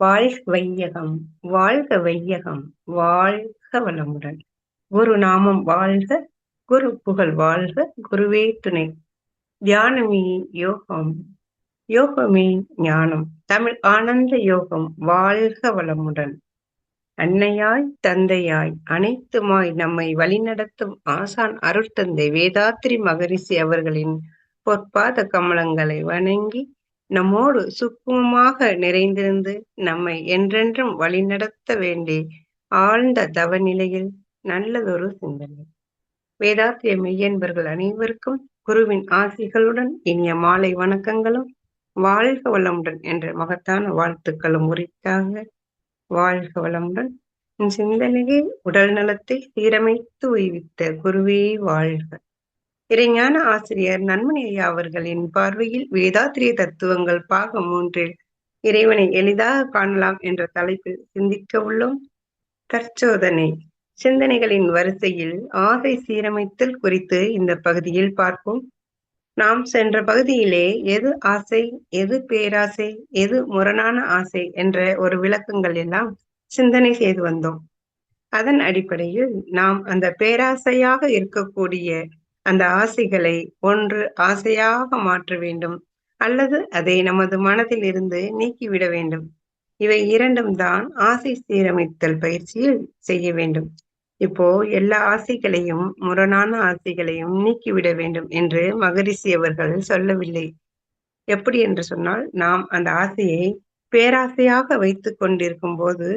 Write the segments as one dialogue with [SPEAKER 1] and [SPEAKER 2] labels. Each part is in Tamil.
[SPEAKER 1] வாழ்க வையகம், வாழ்க வையகம், வாழ்க வளமுடன். குரு நாமம் வாழ்க, குரு புகழ் வாழ்க, குருவே துணை. தியானமே யோகம், யோகமே ஞானம். தமிழ் ஆனந்த யோகம் வாழ்க வளமுடன். அன்னையாய் தந்தையாய் அனைத்துமாய் நம்மை வழிநடத்தும் ஆசான் அருட்தந்தை வேதாத்ரி மகரிஷி அவர்களின் பொற்பாத கமலங்களை வணங்கி நம்மோடு சுக்குமமாக நிறைந்திருந்து நம்மை என்றென்றும் வழிநடத்த வேண்டி ஆழ்ந்த தவநிலையில் நல்லதொரு சிந்தனை. வேதாத்திரிய மெய்யன்பர்கள் அனைவருக்கும் குருவின் ஆசிகளுடன் இனிய மாலை வணக்கங்களும் வாழ்க வளமுடன் என்ற மகத்தான வாழ்த்துக்களும் உரித்தாக. வாழ்க வளமுடன். சிந்தனையே உடல் நலத்தை சீரமைத்து உய்வித்த குருவே வாழ்க. இறைஞான ஆசிரியர் நன்மணி ஐயா அவர்களின் பார்வையில் வேதாத்திரிய தத்துவங்கள் பாகம் 3 இறைவனை எளிதாக காணலாம் என்ற தலைப்பில் சிந்திக்க உள்ளோம். தற்சோதனை சிந்தனைகளின் வரிசையில் ஆசை சீரமைத்தல் குறித்து இந்த பகுதியில் பார்ப்போம். நாம் சென்ற பகுதியிலே எது ஆசை, எது பேராசை, எது முரணான ஆசை என்ற ஒரு விளக்கங்கள் எல்லாம் சிந்தனை செய்து வந்தோம். அதன் அடிப்படையில் நாம் அந்த பேராசையாக இருக்கக்கூடிய அந்த ஆசைகளை ஒன்று ஆசையாக மாற்ற வேண்டும், அல்லது அதை நமது மனதில் இருந்து நீக்கிவிட வேண்டும். இவை இரண்டும் தான் ஆசை சீரமைத்தல் பயிற்சியில் செய்ய வேண்டும். இப்போ எல்லா ஆசைகளையும் முரணான ஆசைகளையும் நீக்கிவிட வேண்டும் என்று மகரிஷி அவர்கள் சொல்லவில்லை. எப்படி என்று சொன்னால், நாம் அந்த ஆசையை பேராசையாக வைத்து கொண்டிருக்கும் போது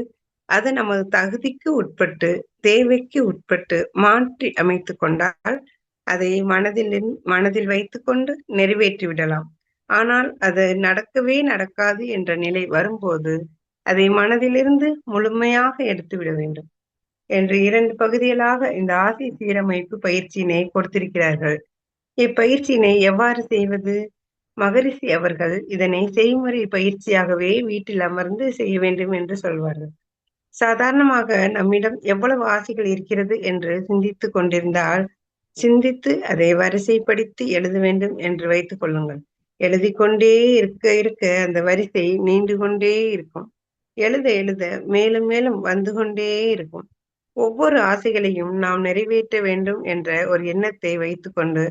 [SPEAKER 1] அது நமது தகுதிக்கு உட்பட்டு தேவைக்கு உட்பட்டு மாற்றி அமைத்து கொண்டால் அதை மனதில் வைத்துக்கொண்டு நிறைவேற்றி விடலாம். ஆனால் அது நடக்கவே நடக்காது என்ற நிலை வரும்போது அதை மனதிலிருந்து முழுமையாக எடுத்து விட வேண்டும் என்று 2 பகுதிகளாக இந்த ஆசை சீரமைப்பு பயிற்சியினை கொடுத்திருக்கிறார்கள். இப்பயிற்சியினை எவ்வாறு செய்வது? மகரிஷி அவர்கள் இதனை செய்முறை பயிற்சியாகவே வீட்டில் அமர்ந்து செய்ய வேண்டும் என்று சொல்வார்கள். சாதாரணமாக நம்மிடம் எவ்வளவு ஆசைகள் இருக்கிறது என்று சிந்தித்து கொண்டிருந்தால், சிந்தித்து அதை வரிசைப்படுத்தி எழுத வேண்டும் என்று வைத்துக் கொள்ளுங்கள். எழுதி கொண்டே இருக்க இருக்க அந்த வரிசை நீண்டு கொண்டே இருக்கும். எழுத எழுத மேலும் மேலும் வந்து கொண்டே இருக்கும். ஒவ்வொரு ஆசைகளையும் நாம் நிறைவேற்ற வேண்டும் என்ற ஒரு எண்ணத்தை வைத்துக்கொண்டு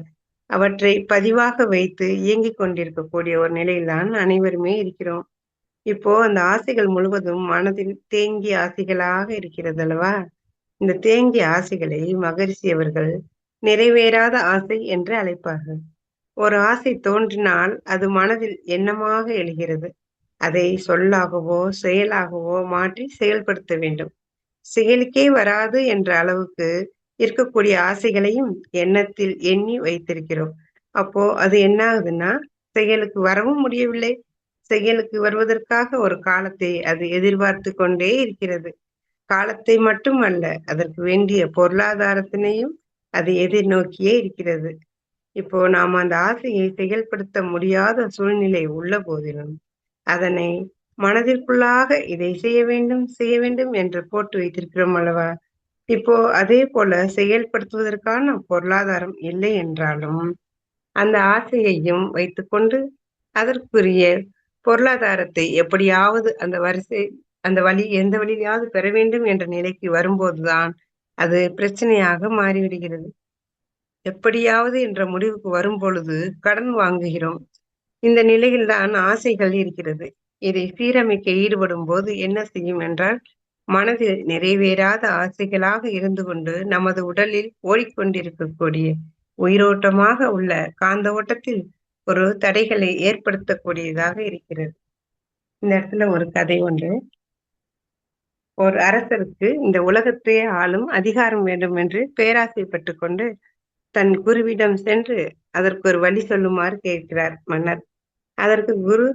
[SPEAKER 1] அவற்றை பதிவாக வைத்து இயங்கிக் கொண்டிருக்கக்கூடிய ஒரு நிலையில்தான் அனைவருமே இருக்கிறோம். இப்போ அந்த ஆசைகள் முழுவதும் மனதில் தேங்கிய ஆசைகளாக இருக்கிறது அல்லவா? இந்த தேங்கிய ஆசைகளை மகரிஷி அவர்கள் நிறைவேறாத ஆசை என்று அழைப்பார்கள். ஒரு ஆசை தோன்றினால் அது மனதில் எண்ணமாக எழுகிறது. அதை சொல்லாகவோ செயலாகவோ மாற்றி செயல்படுத்த வேண்டும். செயலுக்கே வராது என்ற அளவுக்கு இருக்கக்கூடிய ஆசைகளையும் எண்ணத்தில் எண்ணி வைத்திருக்கிறோம். அப்போ அது என்ன ஆகுதுன்னா, செயலுக்கு வரவும் முடியவில்லை. செயலுக்கு வருவதற்காக ஒரு காலத்தை அது எதிர்பார்த்து கொண்டே இருக்கிறது. காலத்தை மட்டுமல்ல, அதற்கு வேண்டிய பொருளாதாரத்தினையும் அது எதிர்நோக்கியே இருக்கிறது. இப்போ நாம் அந்த ஆசையை செயல்படுத்த முடியாத சூழ்நிலை உள்ள போதிலும் அதனை மனதிற்குள்ளாக இதை செய்ய வேண்டும் என்று போட்டு வைத்திருக்கிறோம் அல்லவா? இப்போ அதே போல செயல்படுத்துவதற்கான பொருளாதாரம் இல்லை என்றாலும் அந்த ஆசையையும் வைத்துக்கொண்டு அதற்குரிய பொருளாதாரத்தை எப்படியாவது அந்த வழி எந்த வழியாவது பெற வேண்டும் என்ற நிலைக்கு வரும்போதுதான் அது பிரச்சனையாக மாறிவிடுகிறது. எப்படியாவது என்ற முடிவுக்கு வரும் பொழுது கடன் வாங்குகிறோம். இந்த நிலையில்தான் ஆசைகள் இருக்கிறது. இதை சீரமைக்க ஈடுபடும் போது என்ன செய்யும் என்றால், மனதில் நிறைவேறாத ஆசைகளாக இருந்து கொண்டு நமது உடலில் ஓடிக்கொண்டிருக்கக்கூடிய உயிரோட்டமாக உள்ள காந்த ஓட்டத்தில் ஒரு தடைகளை ஏற்படுத்தக்கூடியதாக இருக்கிறது. இந்த இடத்துல ஒரு கதை ஒன்று. ஒரு அரசருக்கு இந்த உலகத்தையே ஆளும் அதிகாரம் வேண்டும் என்று பேராசைப்பட்டு கொண்டு தன் குருவிடம் சென்று அதற்கு ஒரு வழி சொல்லுமாறு கேட்கிறார் மன்னர். அதற்கு குரு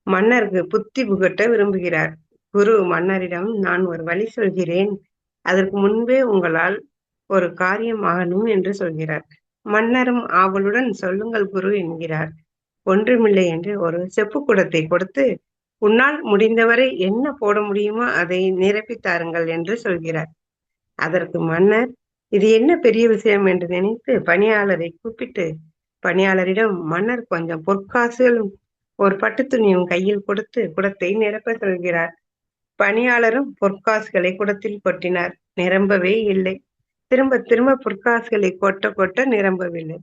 [SPEAKER 1] மன்னருக்கு புத்தி புகட்ட விரும்புகிறார். குரு மன்னரிடம், நான் ஒரு வழி சொல்கிறேன், அதற்கு முன்பே உங்களால் ஒரு காரியம் ஆகணும் என்று சொல்கிறார். மன்னரும் ஆவலுடன் சொல்லுங்கள் குரு என்கிறார். ஒன்றுமில்லை என்று ஒரு செப்பு குடத்தை கொடுத்து, உன்னால் முடிந்தவரை என்ன போட முடியுமோ அதை நிரப்பி தாருங்கள் என்று சொல்கிறார். அதற்கு மன்னர், இது என்ன பெரிய விஷயம் என்று நினைத்து பணியாளரை கூப்பிட்டு பணியாளரிடம் மன்னர் கொஞ்சம் பொற்காசுகளும் ஒரு பட்டு துணியும் கையில் கொடுத்து குடத்தை நிரப்ப சொல்கிறார். பணியாளரும் பொற்காசுகளை குடத்தில் கொட்டினார். நிரம்பவே இல்லை. திரும்ப திரும்ப பொற்காசுகளை கொட்ட கொட்ட நிரம்பவில்லை.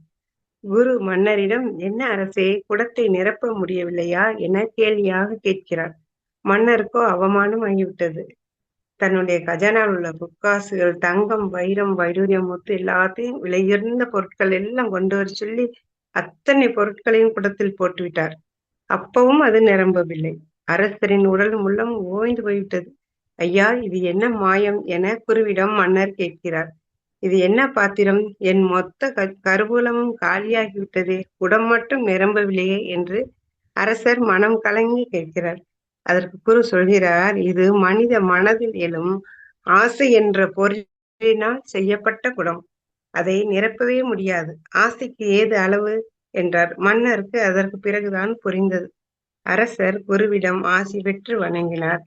[SPEAKER 1] குரு மன்னரிடம், என்ன அரசே, குடத்தை நிரப்ப முடியவில்லையா என கேள்வியாக கேட்கிறார். மன்னருக்கோ அவமானம் ஆகிவிட்டது. தன்னுடைய கஜானாவில் உள்ள பொற்காசுகள், தங்கம், வைரம், வைடூரியம், முத்து எல்லாத்தையும் விலையுயர்ந்த பொருட்கள் எல்லாம் கொண்டு வர சொல்லி அத்தனை பொருட்களையும் குடத்தில் போட்டுவிட்டார். அப்பவும் அது நிரம்பவில்லை. அரசரின் உடல் உள்ளம் ஓய்ந்து போய்விட்டது. ஐயா, இது என்ன மாயம் என குருவிடம் மன்னர் கேட்கிறார். இது என்ன பாத்திரம்? என் மொத்த கருவூலமும் காலியாகிவிட்டதே, குடம் மட்டும் நிரம்பவில்லையே என்று அரசர் மனம் கலங்கி கேட்கிறார். அதற்கு குரு சொல்கிறார், இது மனித மனதில் எழும் ஆசை என்ற பொருளினால் செய்யப்பட்ட குடம். அதை நிரப்பவே முடியாது. ஆசைக்கு ஏது அளவு என்றார். மன்னருக்கு அதற்கு பிறகுதான் புரிந்தது. அரசர் குருவிடம் ஆசி பெற்று வணங்கினார்.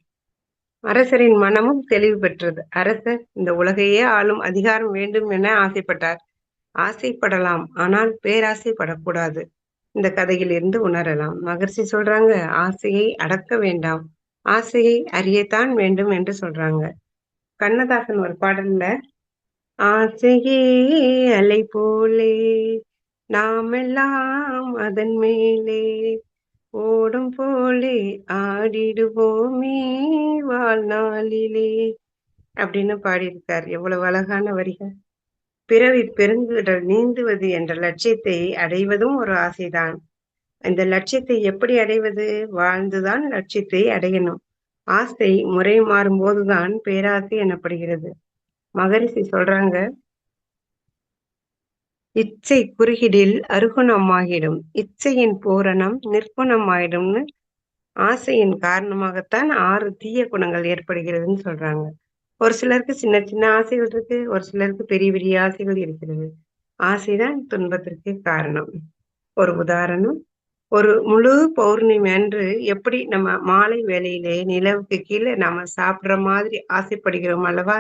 [SPEAKER 1] அரசரின் மனமும் தெளிவு பெற்றது. அரசர் இந்த உலகையே ஆளும் அதிகாரம் வேண்டும் என ஆசைப்பட்டார். ஆசைப்படலாம், ஆனால் பேராசைப்படக்கூடாது. இந்த கதையில் இருந்து உணரலாம். மகர்ஷி சொல்றாங்க, ஆசையை அடக்க வேண்டாம், ஆசையை அறியத்தான் வேண்டும் என்று சொல்றாங்க. கண்ணதாசன் ஒரு பாடல்ல, ஆசையே அலை போலே நாமெல்லாம் அதன் மேலே ஓடும் போலே ஆடிடுவோமே வாழ்நாளிலே அப்படின்னு பாடியிருக்கார். எவ்வளவு அழகான வரிகள். பிறவி பெருங்கடல் நீந்துவது என்ற லட்சியத்தை அடைவதும் ஒரு ஆசைதான். இந்த லட்சியத்தை எப்படி அடைவது? வாழ்ந்துதான் லட்சியத்தை அடையணும். ஆசை முறை மாறும் போதுதான் பேராசை எனப்படுகிறது. மகரிஷி சொல்றாங்க, இச்சை குறுகிடில் அருகுணமாகிடும், இச்சையின் பூரணம் நிற்குணமாயிடும்னு. ஆசையின் காரணமாகத்தான் 6 தீய குணங்கள் ஏற்படுகிறதுன்னு சொல்றாங்க. ஒரு சிலருக்கு சின்ன சின்ன ஆசைகள் இருக்கு, ஒரு சிலருக்கு பெரிய பெரிய ஆசைகள் இருக்கிறது. ஆசைதான் துன்பத்திற்கு காரணம். ஒரு உதாரணம், ஒரு முழு பௌர்ணமி அன்று எப்படி நம்ம மாலை வேளையிலே நிலவுக்கு கீழே நாம சாப்பிடுற மாதிரி ஆசைப்படுகிறோம் அல்லவா?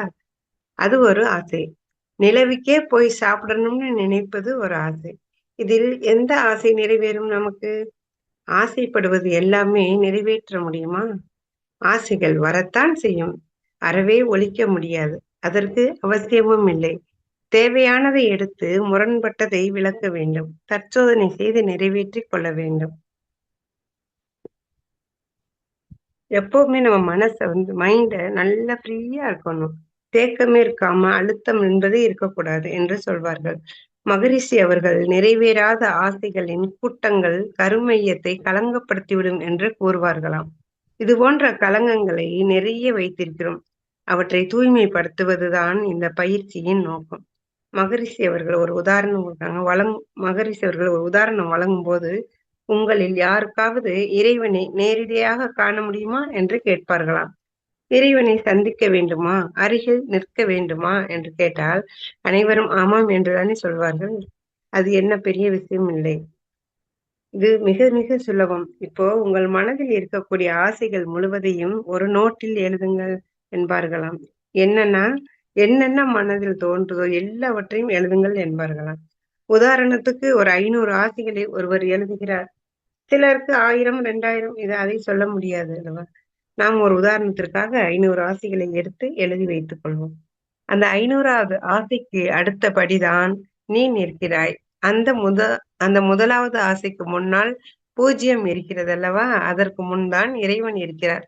[SPEAKER 1] அது ஒரு ஆசை. நிலவுக்கே போய் சாப்பிடணும்னு நினைப்பது ஒரு ஆசை. இதில் எந்த ஆசை நிறைவேறும் நமக்கு? ஆசைப்படுவது எல்லாமே நிறைவேற்ற முடியுமா? ஆசைகள் வரத்தான் செய்யும், அறவே ஒழிக்க முடியாது. அதற்கு அவசியமும் இல்லை. தேவையானதை எடுத்து முரண்பட்டதை விளக்க வேண்டும். தற்சோதனை செய்து நிறைவேற்றிக் கொள்ள வேண்டும். எப்பவுமே நம்ம மனசை மைண்ட நல்லா ஃப்ரீயா இருக்கணும். தேக்கமே இருக்காம அழுத்தம் என்பதே இருக்கக்கூடாது என்று சொல்வார்கள். மகரிஷி அவர்கள் நிறைவேறாத ஆசைகளின் கூட்டங்கள் கருமையத்தை களங்கப்படுத்திவிடும் என்று கூறுவார்களாம். இது போன்ற களங்கங்களை நிறைய வைத்திருக்கிறோம். அவற்றை தூய்மைப்படுத்துவதுதான் இந்த பயிற்சியின் நோக்கம். மகரிஷி அவர்கள் ஒரு உதாரணம் கொடுத்தாங்க. மகரிஷி அவர்கள் ஒரு உதாரணம் வழங்கும் போது, உங்களில் யாருக்காவது இறைவனை நேரடியாக காண முடியுமா என்று கேட்பார்களாம். இறைவனை சந்திக்க வேண்டுமா, அருகில் நிற்க வேண்டுமா என்று கேட்டால் அனைவரும் ஆமாம் என்றுதானே சொல்வார்கள். அது என்ன பெரிய விஷயம் இல்லை. இது மிக மிக சுலபம். இப்போ உங்கள் மனதில் இருக்கக்கூடிய ஆசைகள் முழுவதையும் ஒரு நோட்டில் எழுதுங்கள் என்பார்களாம். என்னென்ன மனதில் தோன்றுதோ எல்லாவற்றையும் எழுதுங்கள் என்பார்களாம். உதாரணத்துக்கு ஒரு 500 ஆசைகளை ஒருவர் எழுதுகிறார். சிலருக்கு 1000, 2000 அதை சொல்ல முடியாது அல்லவா? நாம் ஒரு உதாரணத்திற்காக 500 ஆசைகளை எடுத்து எழுதி வைத்துக் கொள்வோம். அந்த 500வது ஆசைக்கு அடுத்தபடிதான் நீ நிற்கிறாய். அந்த முதலாவது ஆசைக்கு முன்னால் 0 இருக்கிறது அல்லவா? அதற்கு முன்தான் இறைவன் இருக்கிறார்.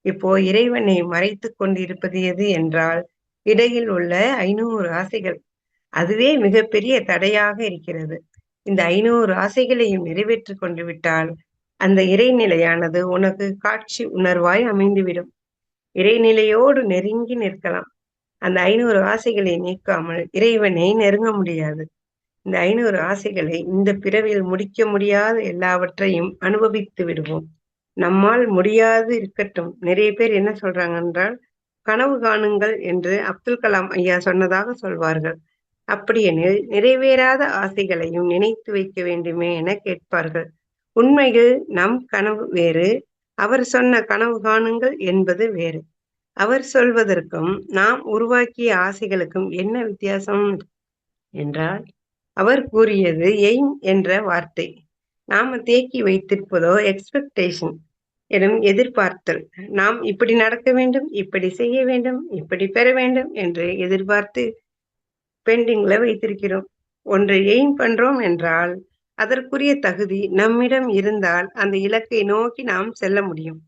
[SPEAKER 1] இப்போ இறைவனை மறைத்துக் கொண்டு இருப்பது எது என்றால், இடையில் உள்ள 500 ஆசைகள். அதுவே மிகப்பெரிய தடையாக இருக்கிறது. இந்த 500 ஆசைகளையும் நிறைவேற்றிக் கொண்டு விட்டால் அந்த இறைநிலையானது உனக்கு காட்சி உணர்வாய் அமைந்துவிடும். இறைநிலையோடு நெருங்கி நிற்கலாம். அந்த 500 ஆசைகளை நீக்காமல் இறைவனை நெருங்க முடியாது. இந்த 500 ஆசைகளை இந்த பிறவியில் முடிக்க முடியாத எல்லாவற்றையும் அனுபவித்து விடுவோம். நம்மால் முடியாது இருக்கட்டும். நிறைய பேர் என்ன சொல்றாங்க என்றால், கனவு காணுங்கள் என்று அப்துல் கலாம் ஐயா சொன்னதாக சொல்வார்கள். அப்படியெனில் நிறைவேறாத ஆசைகளையும் நினைத்து வைக்க வேண்டுமே என கேட்பார்கள். உண்மையில் நம் கனவு வேறு, அவர் சொன்ன கனவு காணுங்கள் என்பது வேறு. அவர் சொல்வதற்கும் நாம் உருவாக்கிய ஆசைகளுக்கும் என்ன வித்தியாசம் என்றால், அவர் கூறியது எய்ம் என்ற வார்த்தை. நாம தேக்கி வைத்திருப்பதோ எக்ஸ்பெக்டேஷன். எனும் எதிர்பார்த்தல். நாம் இப்படி நடக்க வேண்டும், இப்படி செய்ய வேண்டும், இப்படி பெற வேண்டும் என்று எதிர்பார்த்து பெண்டிங்ல வைத்திருக்கிறோம். ஒன்றை எய்ம் பண்றோம் என்றால், அதற்குரிய தகுதி நம்மிடம் இருந்தால் அந்த இலக்கை நோக்கி நாம் செல்ல முடியும்.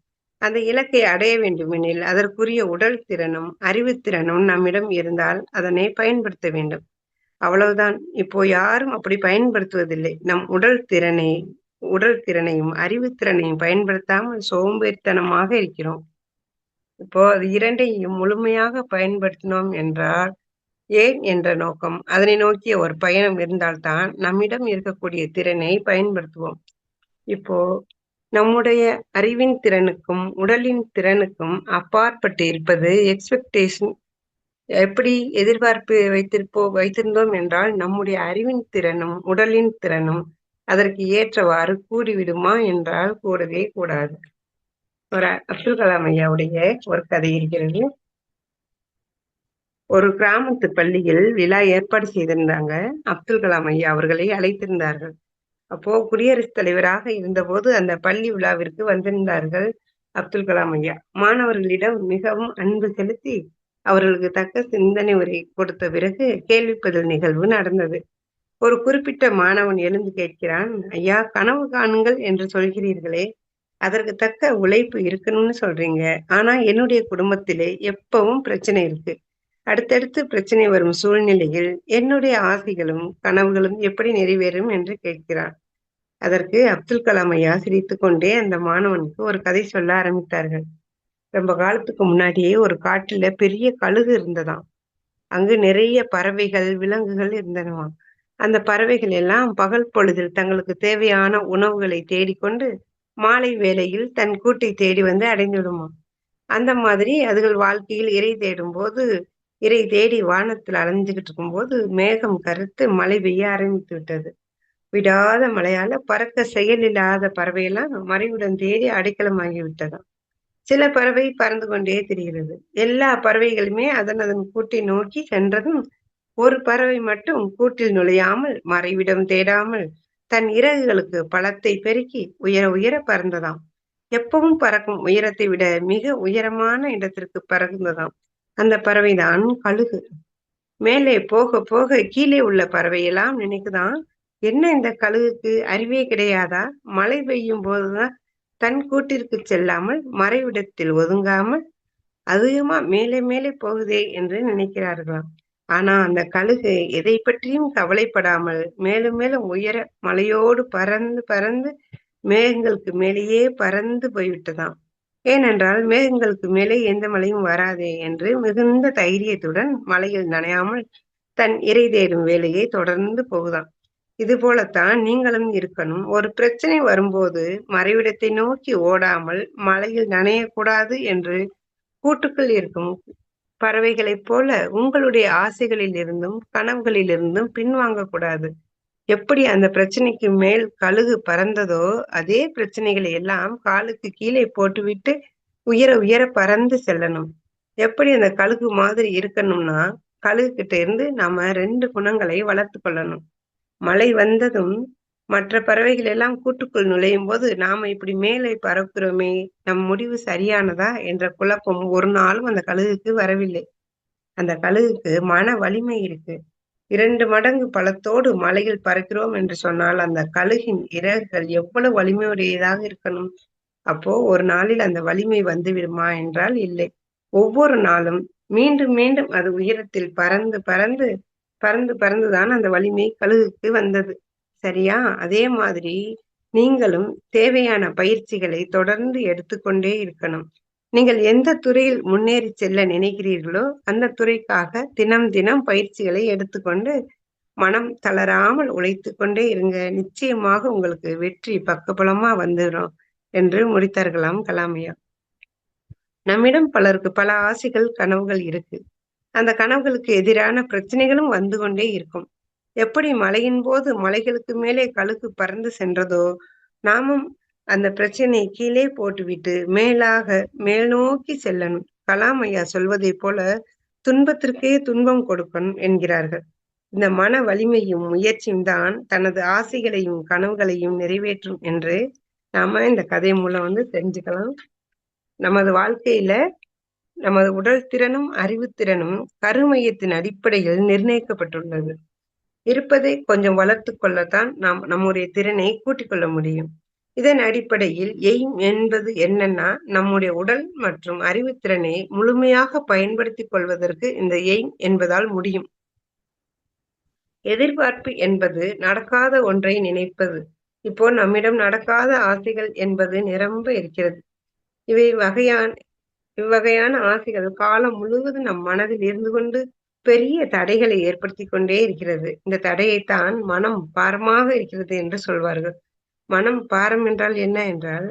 [SPEAKER 1] அந்த இலக்கை அடைய வேண்டுமெனில் அதற்குரிய உடல் திறனும், அறிவுத்திறனும் நம்மிடம் இருந்தால் அதனை பயன்படுத்த வேண்டும். அவ்வளவுதான். இப்போ யாரும் அப்படி பயன்படுத்துவதில்லை. நம் உடல் திறனையும், அறிவுத்திறனையும் பயன்படுத்தாமல் சோம்பேறித்தனமாக இருக்கிறோம். இப்போ அது 2யும் முழுமையாக பயன்படுத்தினோம் என்றால், ஏன் என்ற நோக்கம், அதனை நோக்கிய ஒரு பயணம் இருந்தால்தான் நம்மிடம் இருக்கக்கூடிய திறனை பயன்படுத்துவோம். இப்போ நம்முடைய அறிவின் திறனுக்கும், உடலின் திறனுக்கும் அப்பாற்பட்டு இருப்பது எக்ஸ்பெக்டேஷன். எப்படி எதிர்பார்ப்பு வைத்திருந்தோம் என்றால், நம்முடைய அறிவின் திறனும், உடலின் திறனும் அதற்கு ஏற்றவாறு கூடிவிடுமா என்றால் கூடவே கூடாது. ஒரு அப்துல் கலாம் ஐயாவுடைய ஒரு கதை இருக்கிறது. ஒரு கிராமத்து பள்ளியில் விழா ஏற்பாடு செய்திருந்தாங்க. அப்துல் கலாம் ஐயா அவர்களை அழைத்திருந்தார்கள். அப்போ குடியரசுத் தலைவராக இருந்தபோது அந்த பள்ளி விழாவிற்கு வந்திருந்தார்கள் அப்துல் கலாம் ஐயா. மாணவர்களிடம் மிகவும் அன்பு செலுத்தி அவர்களுக்கு தக்க சிந்தனை உரை கொடுத்த பிறகு கேள்வி பதில் நிகழ்வு நடந்தது. ஒரு குறிப்பிட்ட மாணவன் எழுந்து கேட்கிறான், ஐயா, கனவு காணுங்கள் என்று சொல்கிறீர்களே, அதற்கு தக்க உழைப்பு இருக்கணும்னு சொல்றீங்க. ஆனா என்னுடைய குடும்பத்திலே எப்பவும் பிரச்சனை இருக்கு. அடுத்தடுத்து பிரச்சனை வரும் சூழ்நிலையில் என்னுடைய ஆசைகளும் கனவுகளும் எப்படி நிறைவேறும் என்று கேட்கிறார். அதற்கு அப்துல் கலாம் ஐயா சிரித்துக் கொண்டே அந்த மாணவனுக்கு ஒரு கதை சொல்ல ஆரம்பித்தார்கள். ரொம்ப காலத்துக்கு முன்னாடியே ஒரு காட்டுல பெரிய கழுகு இருந்ததாம். அங்கு நிறைய பறவைகள், விலங்குகள் இருந்தனவாம். அந்த பறவைகள் எல்லாம் பகல் பொழுதில் தங்களுக்கு தேவையான உணவுகளை தேடிக்கொண்டு மாலை வேளையில் தன் கூட்டை தேடி வந்து அடைந்துவிடுமாம். அந்த மாதிரி அதுகள் வாழ்க்கையில் இரை தேடும்போது, இரை தேடி வானத்தில் அலைஞ்சுகிட்டு இருக்கும்போது மேகம் கருத்து மழை பெய்ய ஆரம்பித்து விட்டது. விடாத மழையால பறக்க செயலில்லாத பறவையெல்லாம் மறைவிடம் தேடி அடைக்கலமாகி விட்டதாம். சில பறவை பறந்து கொண்டே திரிகிறது. எல்லா பறவைகளுமே அதன் அதன் கூட்டை நோக்கி சென்றதும், ஒரு பறவை மட்டும் கூட்டில் நுழையாமல், மறைவிடம் தேடாமல், தன் இறகுகளுக்கு பலத்தை பெருக்கி உயர உயர பறந்ததாம். எப்பவும் பறக்கும் உயரத்தை விட மிக உயரமான இடத்திற்கு பறந்ததாம். அந்த பறவைதான் கழுகு. மேலே போக போக கீழே உள்ள பறவையெல்லாம் நினைக்குதாம், என்ன இந்த கழுகுக்கு அறிவே கிடையாதா? மழை பெய்யும் போதுதான் தன் கூட்டிற்கு செல்லாமல், மறைவிடத்தில் ஒதுங்காமல், அதிகமா மேலே மேலே போகுதே என்று நினைக்கிறார்களாம். ஆனா அந்த கழுகு எதை பற்றியும் கவலைப்படாமல் மேலும் மேலும் உயர மலையோடு பறந்து பறந்து மேகங்களுக்கு மேலேயே பறந்து போய்விட்டதாம். ஏனென்றால் மேகங்களுக்கு மேலே எந்த மழையும் வராதே என்று மிகுந்த தைரியத்துடன் மழையில் நனையாமல் தன் இரை தேடும் வேலையை தொடர்ந்து போகுதாம். இது போலத்தான் நீங்களும் இருக்கணும். ஒரு பிரச்சனை வரும்போது மறைவிடத்தை நோக்கி ஓடாமல் மழையில் நனையக்கூடாது என்று கூட்டுக்குள் இருக்கும் பறவைகளைப் போல உங்களுடைய ஆசைகளில் இருந்தும் கனவுகளிலிருந்தும் பின்வாங்கக்கூடாது. எப்படி அந்த பிரச்சனைக்கு மேல் கழுகு பறந்ததோ, அதே பிரச்சனைகளை எல்லாம் காலுக்கு கீழே போட்டுவிட்டு உயர உயர பறந்து செல்லணும். எப்படி அந்த கழுகு மாதிரி இருக்கணும்னா, கழுகு கிட்ட இருந்து நாம 2 குணங்களை வளர்த்துக் கொள்ளணும். மழை வந்ததும் மற்ற பறவைகள் எல்லாம் கூட்டுக்குள் நுழையும்போது, நாம இப்படி மேலே பறக்கிறோமே, நம் முடிவு சரியானதா என்ற குழப்பம் ஒரு நாளும் அந்த கழுகுக்கு வரவில்லை. அந்த கழுகுக்கு மன வலிமை இருக்கு. 2 மடங்கு பலத்தோடு மலையில் பறக்கிறோம் என்று சொன்னால், அந்த கழுகின் இறகுகள் எவ்வளவு வலிமையுடையதாக இருக்கணும். அப்போ ஒரு நாளில் அந்த வலிமை வந்துவிடுமா என்றால் இல்லை. ஒவ்வொரு நாளும் மீண்டும் மீண்டும் அது உயரத்தில் பறந்து பறந்து பறந்து பறந்து தான் அந்த வலிமை கழுகுக்கு வந்தது. சரியா? அதே மாதிரி நீங்களும் தேவையான பயிற்சிகளை தொடர்ந்து எடுத்துக்கொண்டே இருக்கணும். நீங்கள் எந்த துறையில் முன்னேறி செல்ல நினைக்கிறீர்களோ, அந்த துறைக்காக தினம் தினம் பயிற்சிகளை எடுத்துக்கொண்டு, மனம் தளராமல் உழைத்துக் கொண்டே இருங்க. நிச்சயமாக உங்களுக்கு வெற்றி பக்கபலமா வந்துரும் என்று முடித்தார்களாம் கலாம் ஐயா. நம்மிடம் பலருக்கு பல ஆசைகள், கனவுகள் இருக்கு. அந்த கனவுகளுக்கு எதிரான பிரச்சனைகளும் வந்து கொண்டே இருக்கும். எப்படி மழையின் போது மலைகளுக்கு மேலே கழுகு பறந்து சென்றதோ, நாமும் அந்த பிரச்சனையை கீழே போட்டுவிட்டு மேல் நோக்கி செல்லணும். கலாம் ஐயா சொல்வதைப் போல துன்பத்திற்கே துன்பம் கொடுக்கணும் என்கிறார்கள். இந்த மன வலிமையும் முயற்சியும் தான் தனது ஆசைகளையும் கனவுகளையும் நிறைவேற்றும் என்று நாம இந்த கதை மூலம் தெரிஞ்சுக்கலாம். நமது வாழ்க்கையில நமது உடல் திறனும், அறிவுத்திறனும் கருமையத்தின் அடிப்படையில் நிர்ணயிக்கப்பட்டுள்ளது. இருப்பதை கொஞ்சம் வளர்த்துக் கொள்ளத்தான் நாம் நம்முடைய திறனை கூட்டிக் கொள்ள முடியும். இதன் அடிப்படையில் எய்ம் என்பது என்னன்னா, நம்முடைய உடல் மற்றும் அறிவுத்திறனை முழுமையாக பயன்படுத்திக் கொள்வதற்கு இந்த எய்ம் என்பதால் முடியும். எதிர்பார்ப்பு என்பது நடக்காத ஒன்றை நினைப்பது. இப்போ நம்மிடம் நடக்காத ஆசைகள் என்பது நிரம்ப இருக்கிறது. இவை இவ்வகையான ஆசைகள் காலம் முழுவதும் நம் மனதில் இருந்து கொண்டு பெரிய தடைகளை ஏற்படுத்திக் கொண்டே இருக்கிறது. இந்த தடையைத்தான் மனம் பாரமாக இருக்கிறது என்று சொல்வார்கள். மனம் பாரம் என்றால் என்ன என்றால்,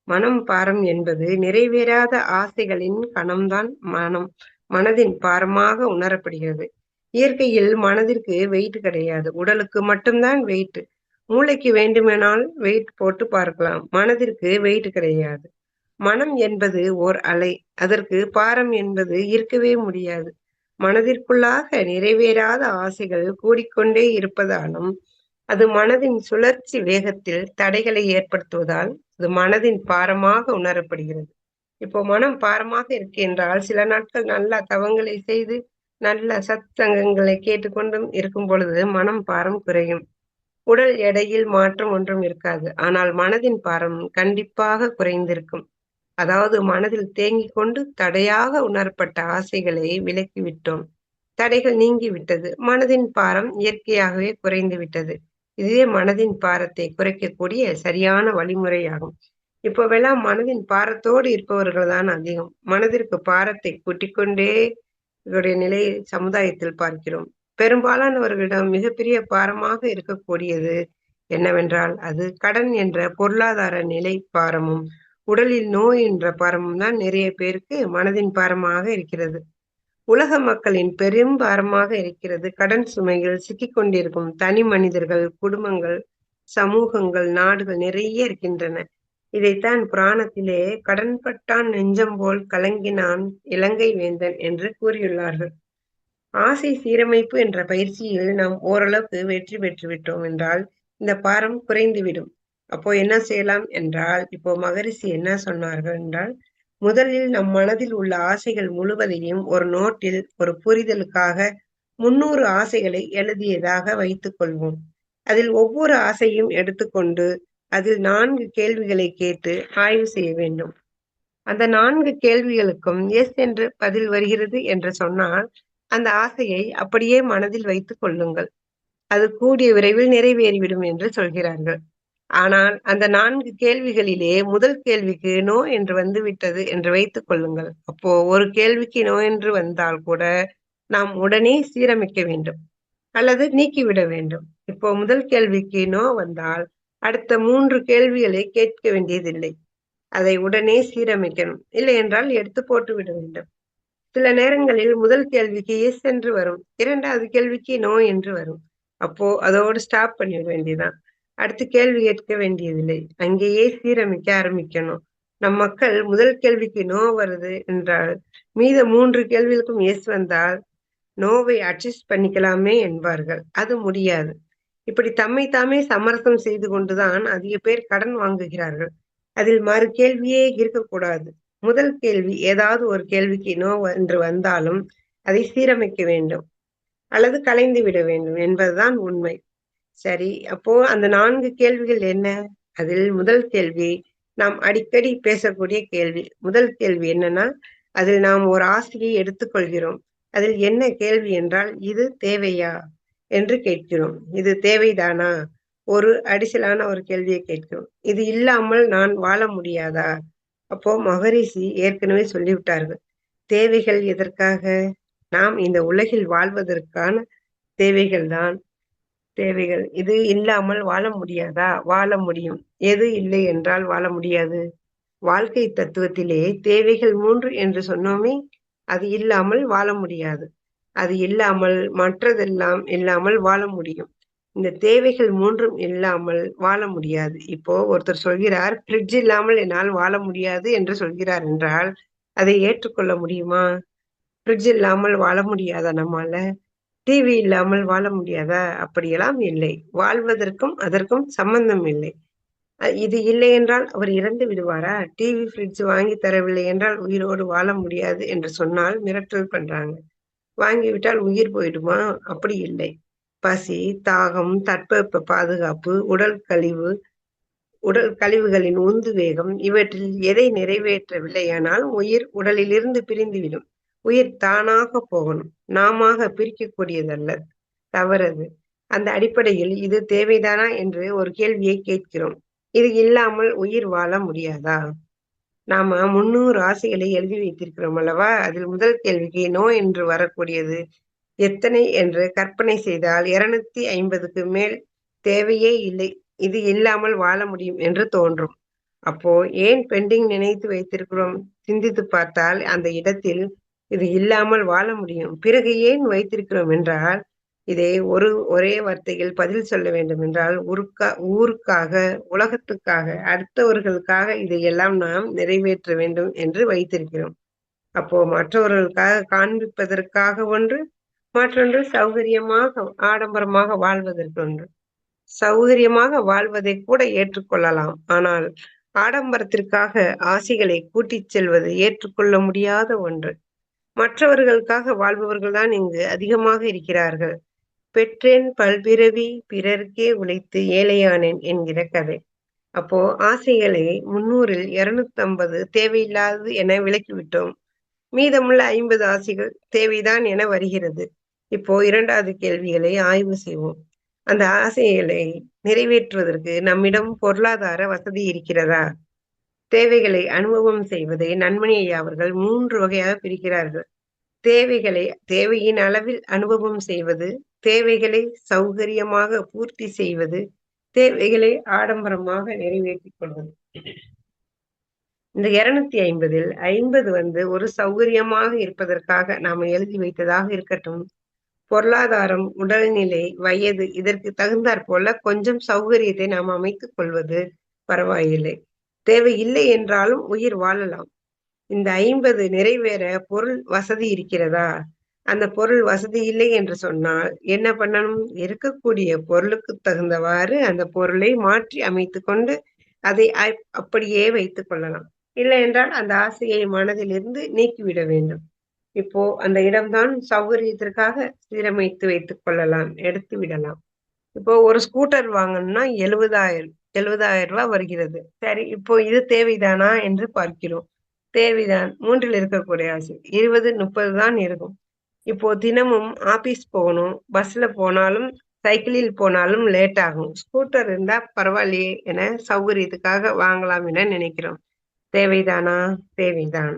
[SPEAKER 1] மனம் பாரம் என்பது நிறைவேறாத ஆசைகளின் கணம்தான் மனதின் பாரமாக உணரப்படுகிறது. இயற்கையில் மனதிற்கு வெயிட் கிடையாது. உடலுக்கு மட்டும்தான் வெயிட். மூளைக்கு வேண்டுமானால் வெயிட் போட்டு பார்க்கலாம். மனதிற்கு வெயிட் கிடையாது. மனம் என்பது ஓர் அலை. அதற்கு பாரம் என்பது இருக்கவே முடியாது. மனதிற்குள்ளாக நிறைவேறாத ஆசைகள் கூடிக்கொண்டே இருப்பதாலும், அது மனதின் சுழற்சி வேகத்தில் தடைகளை ஏற்படுத்துவதால், அது மனதின் பாரமாக உணரப்படுகிறது. இப்போ மனம் பாரமாக இருக்கின்றால், சில நாட்கள் நல்ல தவங்களை செய்து, நல்ல சத்சங்கங்களை கேட்டுக்கொண்டும் இருக்கும் பொழுது மனம் பாரம் குறையும். உடல் எடையில் மாற்றம் ஒன்றும் இருக்காது. ஆனால் மனதின் பாரம் கண்டிப்பாக குறைந்திருக்கும். அதாவது மனதில் தேங்கிக் கொண்டு தடையாக உணரப்பட்ட ஆசைகளை விலக்கிவிட்டோம். தடைகள் நீங்கிவிட்டது. மனதின் பாரம் இயற்கையாகவே குறைந்து விட்டது. இதுவே மனதின் பாரத்தை குறைக்கக்கூடிய சரியான வழிமுறையாகும். இப்போவெல்லாம் மனதின் பாரத்தோடு இருப்பவர்கள் தான் அதிகம். மனதிற்கு பாரத்தை கூட்டிக் கொண்டே இவருடைய நிலையை சமுதாயத்தில் பார்க்கிறோம். பெரும்பாலானவர்களிடம் மிகப்பெரிய பாரமாக இருக்கக்கூடியது என்னவென்றால், அது கடன் என்ற பொருளாதார நிலை பாரமும், உடலில் நோய் என்ற பாரமும் தான் நிறைய பேருக்கு மனதின் பாரமாக இருக்கிறது. உலக மக்களின் பெரும் பாரமாக இருக்கிறது கடன் சுமையில் சிக்கிக் கொண்டிருக்கும் தனி மனிதர்கள், குடும்பங்கள், சமூகங்கள், நாடுகள் நிறைய இருக்கின்றன. இதைத்தான் புராணத்திலே கடன்பட்டான் நெஞ்சம் போல் கலங்கினான் இலங்கை வேந்தன் என்று கூறியுள்ளார்கள். ஆசை சீரமைப்பு என்ற பயிற்சியில் நாம் ஓரளவுக்கு வெற்றி பெற்று விட்டோம் என்றால் இந்த பாரம் குறைந்துவிடும். அப்போ என்ன செய்யலாம் என்றால், இப்போ மகரிஷி என்ன சொன்னார்கள் என்றால், முதலில் நம் மனதில் உள்ள ஆசைகள் முழுவதையும் ஒரு நோட்டில் ஒரு புரிதலுக்காக 300 ஆசைகளை எழுதியதாக வைத்துக் கொள்வோம். அதில் ஒவ்வொரு ஆசையும் எடுத்துக்கொண்டு அதில் 4 கேள்விகளை கேட்டு ஆய்வு செய்ய வேண்டும். அந்த 4 கேள்விகளுக்கும் எஸ் என்று பதில் வருகிறது என்று சொன்னால், அந்த ஆசையை அப்படியே மனதில் வைத்துக் கொள்ளுங்கள். அது கூடிய விரைவில் நிறைவேறிவிடும் என்று சொல்கிறார்கள். ஆனால் அந்த 4 கேள்விகளிலே முதல் கேள்விக்கு நோ என்று வந்துவிட்டது என்று வைத்துக் கொள்ளுங்கள். அப்போ ஒரு கேள்விக்கு நோ என்று வந்தால் கூட நாம் உடனே சீரமைக்க வேண்டும் அல்லது நீக்கிவிட வேண்டும். இப்போ முதல் கேள்விக்கு நோ வந்தால் அடுத்த 3 கேள்விகளை கேட்க வேண்டியதில்லை. அதை உடனே சீரமைக்கணும். இல்லை என்றால் எடுத்து போட்டு விட வேண்டும். சில நேரங்களில் முதல் கேள்விக்கு எஸ் என்று வரும். 2வது கேள்விக்கு நோ என்று வரும். அப்போ அதோடு ஸ்டாப் பண்ணிவிட வேண்டியதுதான். அடுத்து கேள்வி கேட்க வேண்டியதில்லை. அங்கேயே சீரமைக்க ஆரம்பிக்கணும். நம் மக்கள் முதல் கேள்விக்கு நோ வருது என்றால் மீத 3 கேள்விகளுக்கும் எஸ் வந்தால் நோவை அட்ஜஸ்ட் பண்ணிக்கலாமே என்பார்கள். அது முடியாது. இப்படி தம்மை தாமே சமரசம் செய்து கொண்டுதான் அதிக பேர் கடன் வாங்குகிறார்கள். அதில் மறு கேள்வியே இருக்கக்கூடாது. முதல் கேள்வி ஏதாவது ஒரு கேள்விக்கு நோ என்று வந்தாலும் அதை சீரமைக்க வேண்டும் அல்லது கலைந்து விட வேண்டும் என்பதுதான் உண்மை. சரி, அப்போ அந்த 4 கேள்விகள் என்ன? அதில் முதல் கேள்வி நாம் அடிக்கடி பேசக்கூடிய கேள்வி. முதல் கேள்வி என்னன்னா, அதில் நாம் ஒரு ஆசையை எடுத்துக்கொள்கிறோம். அதில் என்ன கேள்வி என்றால், இது தேவையா என்று கேட்கிறோம். இது தேவைதானா? ஒரு அடிஷனலான ஒரு கேள்வியை கேட்கிறோம். இது இல்லாமல் நான் வாழ முடியாதா? அப்போ மகரிஷி ஏற்கனவே சொல்லிவிட்டார்கள். தேவைகள் எதற்காக? நாம் இந்த உலகில் வாழ்வதற்கான தேவைகள் தான் தேவைகள். இது இல்லாமல் வாழ முடியாதா? வாழ முடியும். எது இல்லை என்றால் வாழ முடியாது? வாழ்க்கை தத்துவத்திலே தேவைகள் 3 என்று சொன்னோமே, அது இல்லாமல் வாழ முடியாது. அது இல்லாமல் மற்றதெல்லாம் இல்லாமல் வாழ முடியும். இந்த தேவைகள் 3ம் இல்லாமல் வாழ முடியாது. இப்போ ஒருத்தர் சொல்கிறார், ஃப்ரிட்ஜ் இல்லாமல் என்னால் வாழ முடியாது என்று சொல்கிறார் என்றால், அதை ஏற்றுக்கொள்ள முடியுமா? ஃப்ரிட்ஜ் இல்லாமல் வாழ முடியாதா நம்மால? டிவி இல்லாமல் வாழ முடியாதா? அப்படியெல்லாம் இல்லை. வாழ்வதற்கும் அதற்கும் சம்பந்தம் இல்லை. இது இல்லை என்றால் அவர் இறந்து விடுவாரா? டிவி, ஃப்ரிட்ஜ் வாங்கி தரவில்லை என்றால் உயிரோடு வாழ முடியாது என்று சொன்னால் மிரட்டல் பண்றாங்க. வாங்கிவிட்டால் உயிர் போயிடுமா? அப்படி இல்லை. பசி, தாகம், தட்பவெப்ப பாதுகாப்பு, உடல் கழிவுகளின் உந்து வேகம் இவற்றில் எதை நிறைவேற்றவில்லையானால் உயிர் உடலிலிருந்து பிரிந்துவிடும். உயிர் தானாக போகணும். நாமாக பிரிக்கக்கூடியதல்ல. தவறது. அந்த அடிப்படையில் இது தேவைதானா என்று ஒரு கேள்வியை கேட்கிறோம். இது இல்லாமல் உயிர் வாழ முடியாதா? நாம 300 ராசிகளை எழுதி வைத்திருக்கிறோம் அல்லவா? அதில் முதல் கேள்விக்கு நோ என்று வரக்கூடியது எத்தனை என்று கற்பனை செய்தால் 250க்கு மேல் தேவையே இல்லை. இது இல்லாமல் வாழ முடியும் என்று தோன்றும். அப்போ ஏன் பெண்டிங் நினைத்து வைத்திருக்கிறோம்? சிந்தித்து பார்த்தால் அந்த இடத்தில் இது இல்லாமல் வாழ முடியும். பிறகு ஏன் வைத்திருக்கிறோம் என்றால், இதை ஒரே வார்த்தையில் பதில் சொல்ல வேண்டும் என்றால், ஊருக்காக, உலகத்துக்காக, அடுத்தவர்களுக்காக இதையெல்லாம் நாம் நிறைவேற்ற வேண்டும் என்று வைத்திருக்கிறோம். அப்போ மற்றவர்களுக்காக காண்பிப்பதற்காக ஒன்று, மற்றொன்று சௌகரியமாக, ஆடம்பரமாக வாழ்வதற்கு ஒன்று. சௌகரியமாக வாழ்வதை கூட ஏற்றுக்கொள்ளலாம். ஆனால் ஆடம்பரத்திற்காக ஆசைகளை கூட்டிச் செல்வது ஏற்றுக்கொள்ள முடியாத ஒன்று. மற்றவர்களுக்காக வாழ்பவர்கள்தான் இங்கு அதிகமாக இருக்கிறார்கள். பெற்றேன் பல்பிறவி பிறர்க்கே உழைத்து ஏழையானேன் என்கிற கதை. அப்போ ஆசைகளை 300ல் 250 தேவையில்லாதது என விலக்கிவிட்டோம். மீதமுள்ள 50 ஆசைகள் தேவைதான் என வருகிறது. இப்போ 2வது கேள்விகளை ஆய்வு செய்வோம். அந்த ஆசைகளை நிறைவேற்றுவதற்கு நம்மிடம் பொருளாதார வசதி இருக்கிறதா? தேவைகளை அனுபவம் செய்வதை நன்மணி ஐயா அவர்கள் 3 வகையாக பிரிக்கிறார்கள். தேவையின் அளவில் அனுபவம் செய்வது, தேவைகளை சௌகரியமாக பூர்த்தி செய்வது, தேவைகளை ஆடம்பரமாக நிறைவேற்றிக் கொள்வது. இந்த 250ல் 50 ஒரு சௌகரியமாக இருப்பதற்காக நாம எழுதி வைத்ததாக இருக்கட்டும். பொருளாதாரம், உடல்நிலை, வயது இதற்கு தகுந்தாற் போல கொஞ்சம் சௌகரியத்தை நாம் அமைத்துக் கொள்வது பரவாயில்லை. தேவையில்லை என்றாலும் உயிர் வாழலாம். இந்த 50 நிறைவேற பொருள் வசதி இருக்கிறதா? அந்த பொருள் வசதி இல்லை என்று சொன்னால் என்ன பண்ணணும்? இருக்கக்கூடிய பொருளுக்கு தகுந்தவாறு அந்த பொருளை மாற்றி அமைத்துக் கொண்டு அதை அப்படியே வைத்துக் கொள்ளலாம். இல்லை என்றால் அந்த ஆசையை மனதிலிருந்து நீக்கிவிட வேண்டும். இப்போ அந்த இடம்தான் சௌகரியத்திற்காக சீரமைத்து வைத்துக் கொள்ளலாம், எடுத்து விடலாம். இப்போ ஒரு ஸ்கூட்டர் வாங்கணும்னா 70,000 ரூபாய் வருகிறது. சரி, இப்போ இது தேவைதானா என்று பார்க்கிறோம். தேவைதான். 3ல் இருக்கக்கூடிய ஆசை 20, 30 தான் இருக்கும். இப்போ தினமும் ஆபீஸ் போகணும். பஸ்ல போனாலும், சைக்கிளில் போனாலும் லேட் ஆகும். ஸ்கூட்டர் இருந்தா பரவாயில்லையே என சௌகரியத்துக்காக வாங்கலாம் என நினைக்கிறோம். தேவைதானா? தேவைதான்.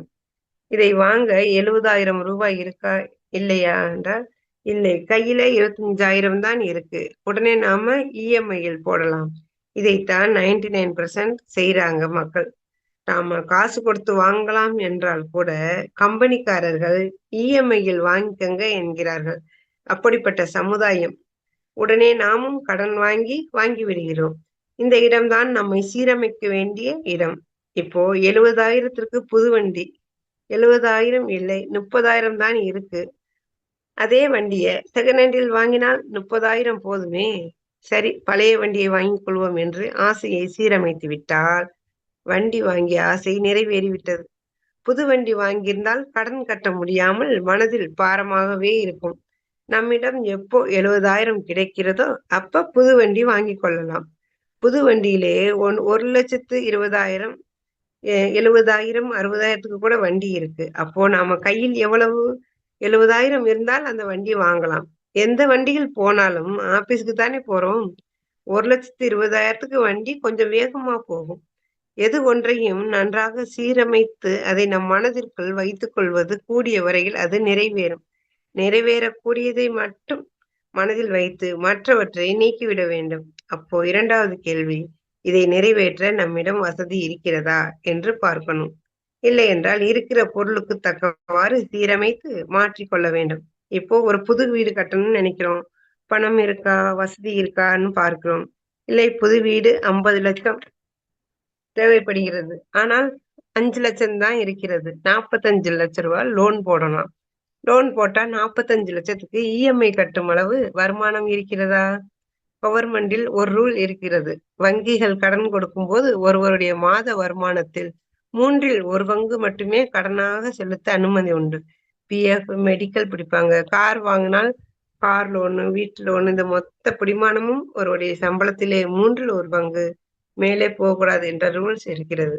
[SPEAKER 1] இதை வாங்க 70,000 ரூபாய் இருக்கா? இல்லையா என்றால், இல்லை. கையில 25,000 தான் இருக்கு. உடனே நாம இஎம்ஐயில் போடலாம். இதைத்தான் 99% செய்றாங்க மக்கள். நாம காசு கொடுத்து வாங்கலாம் என்றால் கூட, கம்பெனிக்காரர்கள் இஎம்ஐயில் வாங்கிக்கங்க என்கிறார்கள். அப்படிப்பட்ட சமுதாயம். உடனே நாமும் கடன் வாங்கி விடுகிறோம். இந்த இடம்தான் நம்மை சீரமைக்க வேண்டிய இடம். இப்போ 70,000த்திற்கு புது வண்டி. 70,000 இல்லை, 30,000 தான் இருக்கு. அதே வண்டிய செகண்ட் ஹேண்டில் வாங்கினால் 30,000 போதுமே. சரி, பழைய வண்டியை வாங்கிக் கொள்வோம் என்று ஆசையை சீரமைத்து விட்டால், வண்டி வாங்கிய ஆசை நிறைவேறிவிட்டது. புது வண்டி வாங்கியிருந்தால் கடன் கட்ட முடியாமல் மனதில் பாரமாகவே இருக்கும். நம்மிடம் எப்போ 70,000 கிடைக்கிறதோ அப்ப புது வண்டி வாங்கிக் கொள்ளலாம். புது வண்டியிலே 1,20,000 70,000 60,000த்துக்கு கூட வண்டி இருக்கு. அப்போ நாம கையில் எவ்வளவு 70,000 இருந்தால் அந்த வண்டி வாங்கலாம். எந்த வண்டியில் போனாலும் ஆபீஸ்க்கு தானே போறோம். 1,20,000த்துக்கு வண்டி கொஞ்சம் வேகமா போகும். எது ஒன்றையும் நன்றாக சீரமைத்து அதை நம் மனதிற்குள் வைத்துக் கொள்வது கூடிய வரையில் அது நிறைவேறும். நிறைவேறக்கூடியதை மட்டும் மனதில் வைத்து மற்றவற்றை நீக்கிவிட வேண்டும். அப்போ 2வது கேள்வி, இதை நிறைவேற்ற நம்மிடம் வசதி இருக்கிறதா என்று பார்க்கணும். இல்லை என்றால் இருக்கிற பொருளுக்கு தக்கவாறு சீரமைத்து மாற்றிக்கொள்ள வேண்டும். இப்போ ஒரு புது வீடு கட்டணும்னு நினைக்கிறோம். பணம் இருக்கா? வசதி இருக்கான்னு பார்க்கிறோம். இல்லை, புது வீடு 50 லட்சம் தேவைப்படுகிறது. ஆனால் 5 லட்சம் தான் இருக்கிறது. 45 லட்சம் ரூபாய் லோன் போடணும். லோன் போட்டா 45 லட்சத்துக்கு இஎம்ஐ கட்டும் அளவு வருமானம் இருக்கிறதா? கவர்மெண்டில் ஒரு ரூல் இருக்கிறது. வங்கிகள் கடன் கொடுக்கும்போது ஒருவருடைய மாத வருமானத்தில் 3ல் 1 பங்கு மட்டுமே கடனாக செலுத்த அனுமதி உண்டு. பிஎஃப், மெடிக்கல் பிடிப்பாங்க. கார் வாங்கினால் கார் லோனு, வீட்டு லோனு இந்த மொத்த பிடிமானமும் ஒருவருடைய சம்பளத்திலே 3ல் 1 பங்கு மேலே போகக்கூடாது என்ற ரூல்ஸ் இருக்கிறது.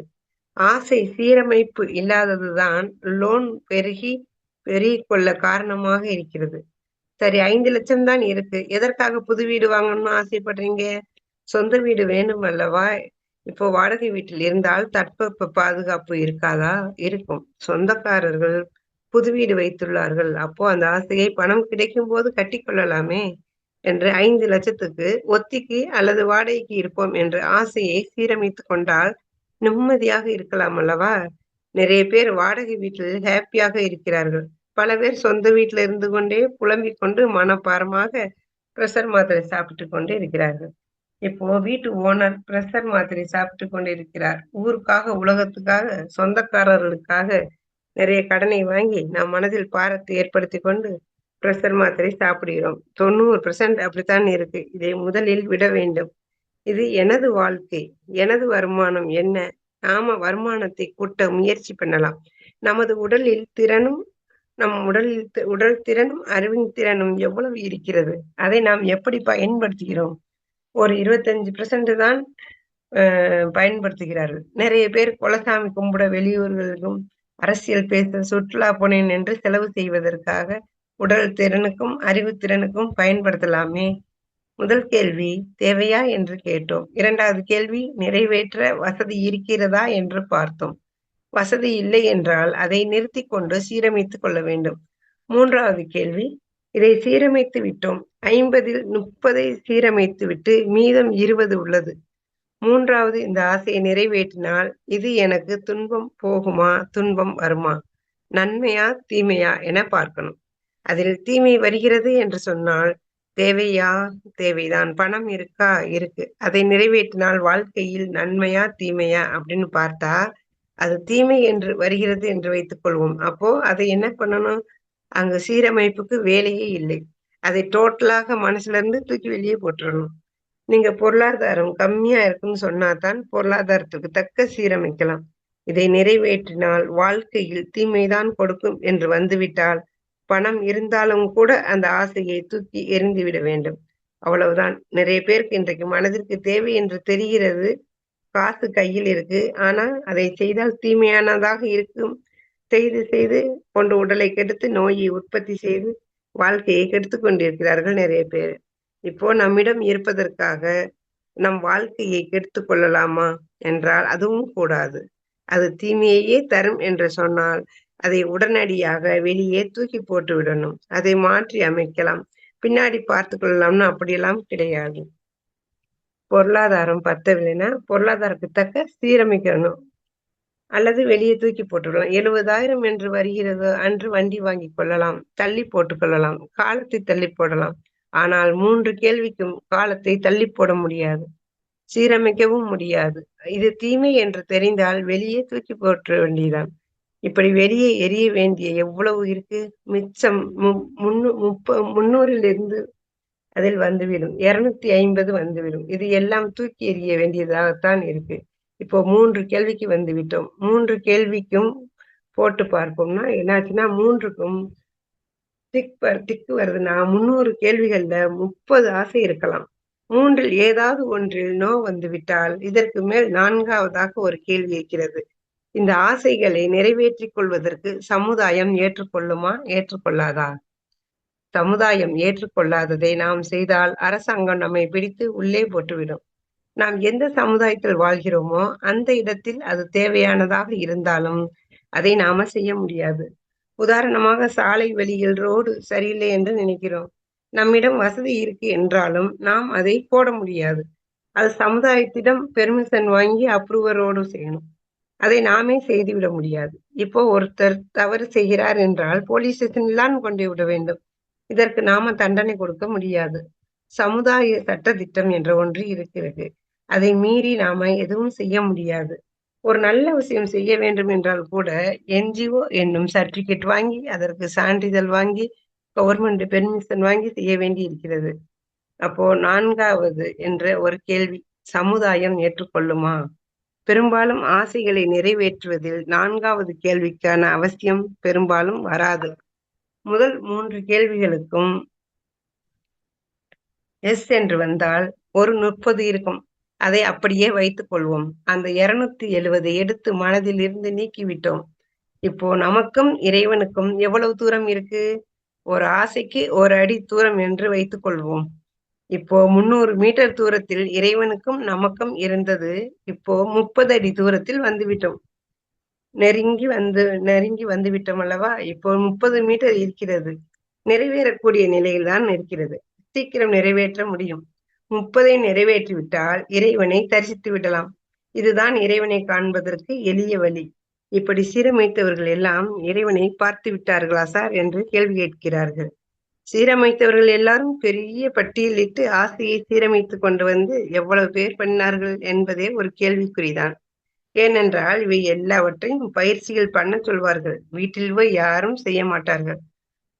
[SPEAKER 1] ஆசை சீரமைப்பு இல்லாததுதான் லோன் பெருகிக் கொள்ள காரணமாக இருக்கிறது. சரி 5,00,000 தான் இருக்கு. எதற்காக புது வீடு வாங்கணும்னு ஆசைப்படுறீங்க? சொந்த வீடு வேணும் அல்லவா? இப்போ வாடகை வீட்டில் இருந்தால் தட்பவெப்ப பாதுகாப்பு இருக்காதா? இருக்கும். சொந்தக்காரர்கள் புது வீடு வைத்துள்ளார்கள். அப்போ அந்த ஆசையை பணம் கிடைக்கும்போது கட்டிக்கொள்ளலாமே என்று 5,00,000த்துக்கு ஒத்திக்கு அல்லது வாடகைக்கு இருப்போம் என்ற ஆசையை சீரமைத்துக் கொண்டால் நிம்மதியாக இருக்கலாம் அல்லவா? நிறைய பேர் வாடகை வீட்டில் ஹேப்பியாக இருக்கிறார்கள். பல பேர் சொந்த வீட்ல இருந்து கொண்டே புலம்பிக் கொண்டு மனப்பாரமாக பிரஷர் மாத்திரை சாப்பிட்டுக் கொண்டு இருக்கிறார்கள். இப்போ வீட்டு ஓனர் பிரஷர் மாத்திரை சாப்பிட்டுக் கொண்டு இருக்கிறார். ஊருக்காக, உலகத்துக்காக, சொந்தக்காரர்களுக்காக நிறைய கடனை வாங்கி நம் மனதில் பாரத்தை ஏற்படுத்திக் கொண்டு பிரஷர் மாத்திரை சாப்பிடுகிறோம். 90% அப்படித்தான் இருக்கு. இதை முதலில் விட வேண்டும். இது எனது வாழ்க்கை. எனது வருமானம் என்ன? நாம வருமானத்தை கூட்ட முயற்சி பண்ணலாம். நமது உடலில் திறனும் நம் உடல் திறனும், அறிவின் திறனும் எவ்வளவு இருக்கிறது? அதை நாம் எப்படி பயன்படுத்துகிறோம்? ஒரு 25% தான் பயன்படுத்துகிறார்கள். நிறைய பேர் குலசாமி கும்பிட வெளியூர்களுக்கும், அரசியல் பேச சுற்றுலா போனேன் என்று செலவு செய்வதற்காக உடல் திறனுக்கும், அறிவு திறனுக்கும் பயன்படுத்தலாமே. முதல் கேள்வி தேவையா என்று கேட்டோம். 2வது கேள்வி நிறைவேற்ற வசதி இருக்கிறதா என்று பார்த்தோம். வசதி இல்லை என்றால் அதை நிறுத்திக் கொண்டு சீரமைத்துக் கொள்ள வேண்டும். 3வது கேள்வி இதை சீரமைத்து விட்டோம். 50ல் 30ஐ சீரமைத்து விட்டு மீதம் 20 உள்ளது. 3வது இந்த ஆசையை நிறைவேற்றினால் இது எனக்கு துன்பம் போகுமா? துன்பம் வருமா? நன்மையா? தீமையா? என பார்க்கணும். அதில் தீமை வருகிறது என்று சொன்னால் தேவையா? தேவைதான். பணம் இருக்கா? இருக்கு. அதை நிறைவேற்றினால் வாழ்க்கையில் நன்மையா? தீமையா? அப்படின்னு பார்த்தா அது தீமை என்று வருகிறது என்று வைத்துக் கொள்வோம். அப்போ அதை என்ன பண்ணணும்? அங்க சீரமைப்புக்கு வேலையே இல்லை. அதை டோட்டலாக மனசுல இருந்து தூக்கி வெளியே போட்டுறணும். நீங்க பொருளாதாரம் கம்மியா இருக்குன்னு சொன்னா தான் பொருளாதாரத்துக்கு தக்க சீரமைக்கலாம். இதை நிறைவேற்றினால் வாழ்க்கையில் தீமைதான் கொடுக்கும் என்று வந்துவிட்டால் பணம் இருந்தாலும் கூட அந்த ஆசையை தூக்கி எறிந்து விட வேண்டும். அவ்வளவுதான். நிறைய பேருக்கு இன்றைக்கு மனதிற்கு தேவை என்று தெரிகிறது. காசு கையில் இருக்கு. ஆனா அதை செய்தால் தீமையானதாக இருக்கும். செய்து செய்து கொண்டு உடலை கெடுத்து நோயை உற்பத்தி செய்து வாழ்க்கையை கெடுத்துக் கொண்டிருக்கிறார்கள் நிறைய பேர். இப்போ நம்மிடம் இருப்பதற்காக நம் வாழ்க்கையை கெடுத்துக் கொள்ளலாமா என்றால் அதுவும் கூடாது. அது தீமையையே தரும் என்று சொன்னால் அதை உடனடியாக வெளியே தூக்கி போட்டு விடணும். அதை மாற்றி அமைக்கலாம். பின்னாடி பார்த்துக் கொள்ளலாம்னு அப்படியெல்லாம் கிடையாது. பொருளாதாரம் பத்தவில்லைன்னா பொருளாதாரத்துக்கு தக்க சீரமைக்கணும். அல்லது வெளியே தூக்கி போட்டுவிடலாம். 70,000 என்று வருகிறதோ அன்று வண்டி வாங்கிக் கொள்ளலாம். தள்ளி போட்டுக் கொள்ளலாம். காலத்தை தள்ளி போடலாம். ஆனால் 3 கேள்விக்கும் காலத்தை தள்ளி போட முடியாது. சீரமைக்கவும் முடியாது. இது தீமை என்று தெரிந்தால் வெளியே தூக்கி போட்டுற வேண்டியதுதான். இப்படி வெளியே எரிய வேண்டிய எவ்வளவு இருக்கு? மிச்சம் 300லிருந்து அதில் வந்துவிடும். 250 வந்துவிடும். இது எல்லாம் தூக்கி எறிய வேண்டியதாகத்தான் இருக்கு. இப்போ 3 கேள்விக்கு வந்துவிட்டோம். 3 கேள்விக்கும் போட்டு பார்ப்போம்னா என்னாச்சுன்னா 3க்கும் டிக் வருதுன்னா 300 கேள்விகள்ல 30 ஆசை இருக்கலாம். 3ல் ஏதாவது ஒன்றில் நோ வந்துவிட்டால் இதற்கு மேல் 4வதாக ஒரு கேள்வி இருக்கிறது. இந்த ஆசைகளை நிறைவேற்றிக் கொள்வதற்கு சமுதாயம் ஏற்றுக்கொள்ளுமா? ஏற்றுக்கொள்ளாதா? சமுதாயம் ஏற்றுக்கொள்ளாததை நாம் செய்தால் அரசாங்கம் நம்மை பிடித்து உள்ளே போட்டுவிடும். நாம் எந்த சமுதாயத்தில் வாழ்கிறோமோ அந்த இடத்தில் அது தேவையானதாக இருந்தாலும் அதை நாம செய்ய முடியாது. உதாரணமாக சாலை வழியில் ரோடு சரியில்லை என்று நினைக்கிறோம். நம்மிடம் வசதி இருக்கு என்றாலும் நாம் அதை போட முடியாது. அது சமுதாயத்திடம் பெர்மிஷன் வாங்கி அப்ரூவரோடு செய்யணும். அதை நாமே செய்துவிட முடியாது. இப்போ ஒருத்தர் தவறு செய்கிறார் என்றால் போலீஸ் ஸ்டேஷனில் தான் கொண்டு விட வேண்டும். இதற்கு நாம தண்டனை கொடுக்க முடியாது. சமுதாய சட்டதிட்டம் என்ற ஒன்று இருக்கிறது. அதை மீறி நாம எதுவும் செய்ய முடியாது. ஒரு நல்ல விஷயம் செய்ய வேண்டும் என்றால் கூட என்ஜிஓ என்னும் சர்டிபிகேட் வாங்கி அதற்கு சான்றிதழ் வாங்கி கவர்மெண்ட் பெர்மிஷன் வாங்கி செய்ய வேண்டி இருக்கிறது. அப்போ 4வது என்ற ஒரு கேள்வி சமுதாயம் ஏற்றுக்கொள்ளுமா? பெரும்பாலும் ஆசைகளை நிறைவேற்றுவதில் 4வது கேள்விக்கான அவசியம் பெரும்பாலும் வராது. முதல் 3 கேள்விகளுக்கும் எஸ் என்று வந்தால் ஒரு 30 இருக்கும். அதை அப்படியே வைத்துக் கொள்வோம். அந்த 270 எடுத்து மனதில் இருந்து நீக்கிவிட்டோம். இப்போ நமக்கும் இறைவனுக்கும் எவ்வளவு தூரம் இருக்கு? ஒரு ஆசைக்கு 1 அடி தூரம் என்று வைத்துக் கொள்வோம். இப்போ 300 மீட்டர் தூரத்தில் இறைவனுக்கும் நமக்கும் இருந்தது. இப்போ 30 அடி தூரத்தில் வந்துவிட்டோம். நெருங்கி வந்து விட்டோம் அல்லவா? இப்போ 30 மீட்டர் இருக்கிறது. நிறைவேறக்கூடிய நிலையில் தான் இருக்கிறது. சீக்கிரம் நிறைவேற்ற முடியும். 30ஐ நிறைவேற்றிவிட்டால் இறைவனை தரிசித்து விடலாம். இதுதான் இறைவனை காண்பதற்கு எளிய வழி. இப்படி சீரமைத்தவர்கள் எல்லாம் இறைவனை பார்த்து விட்டார்களா சார் என்று கேள்வி கேட்கிறார்கள். சீரமைத்தவர்கள் எல்லாரும் பெரிய பட்டியலிட்டு ஆசையை சீரமைத்துக் கொண்டு வந்து எவ்வளவு பேர் பண்ணார்கள் என்பதே ஒரு கேள்விக்குறிதான். ஏனென்றால் இவை எல்லாவற்றையும் பயிற்சிகள் பண்ண சொல்வார்கள். வீட்டில் போய் யாரும் செய்ய மாட்டார்கள்.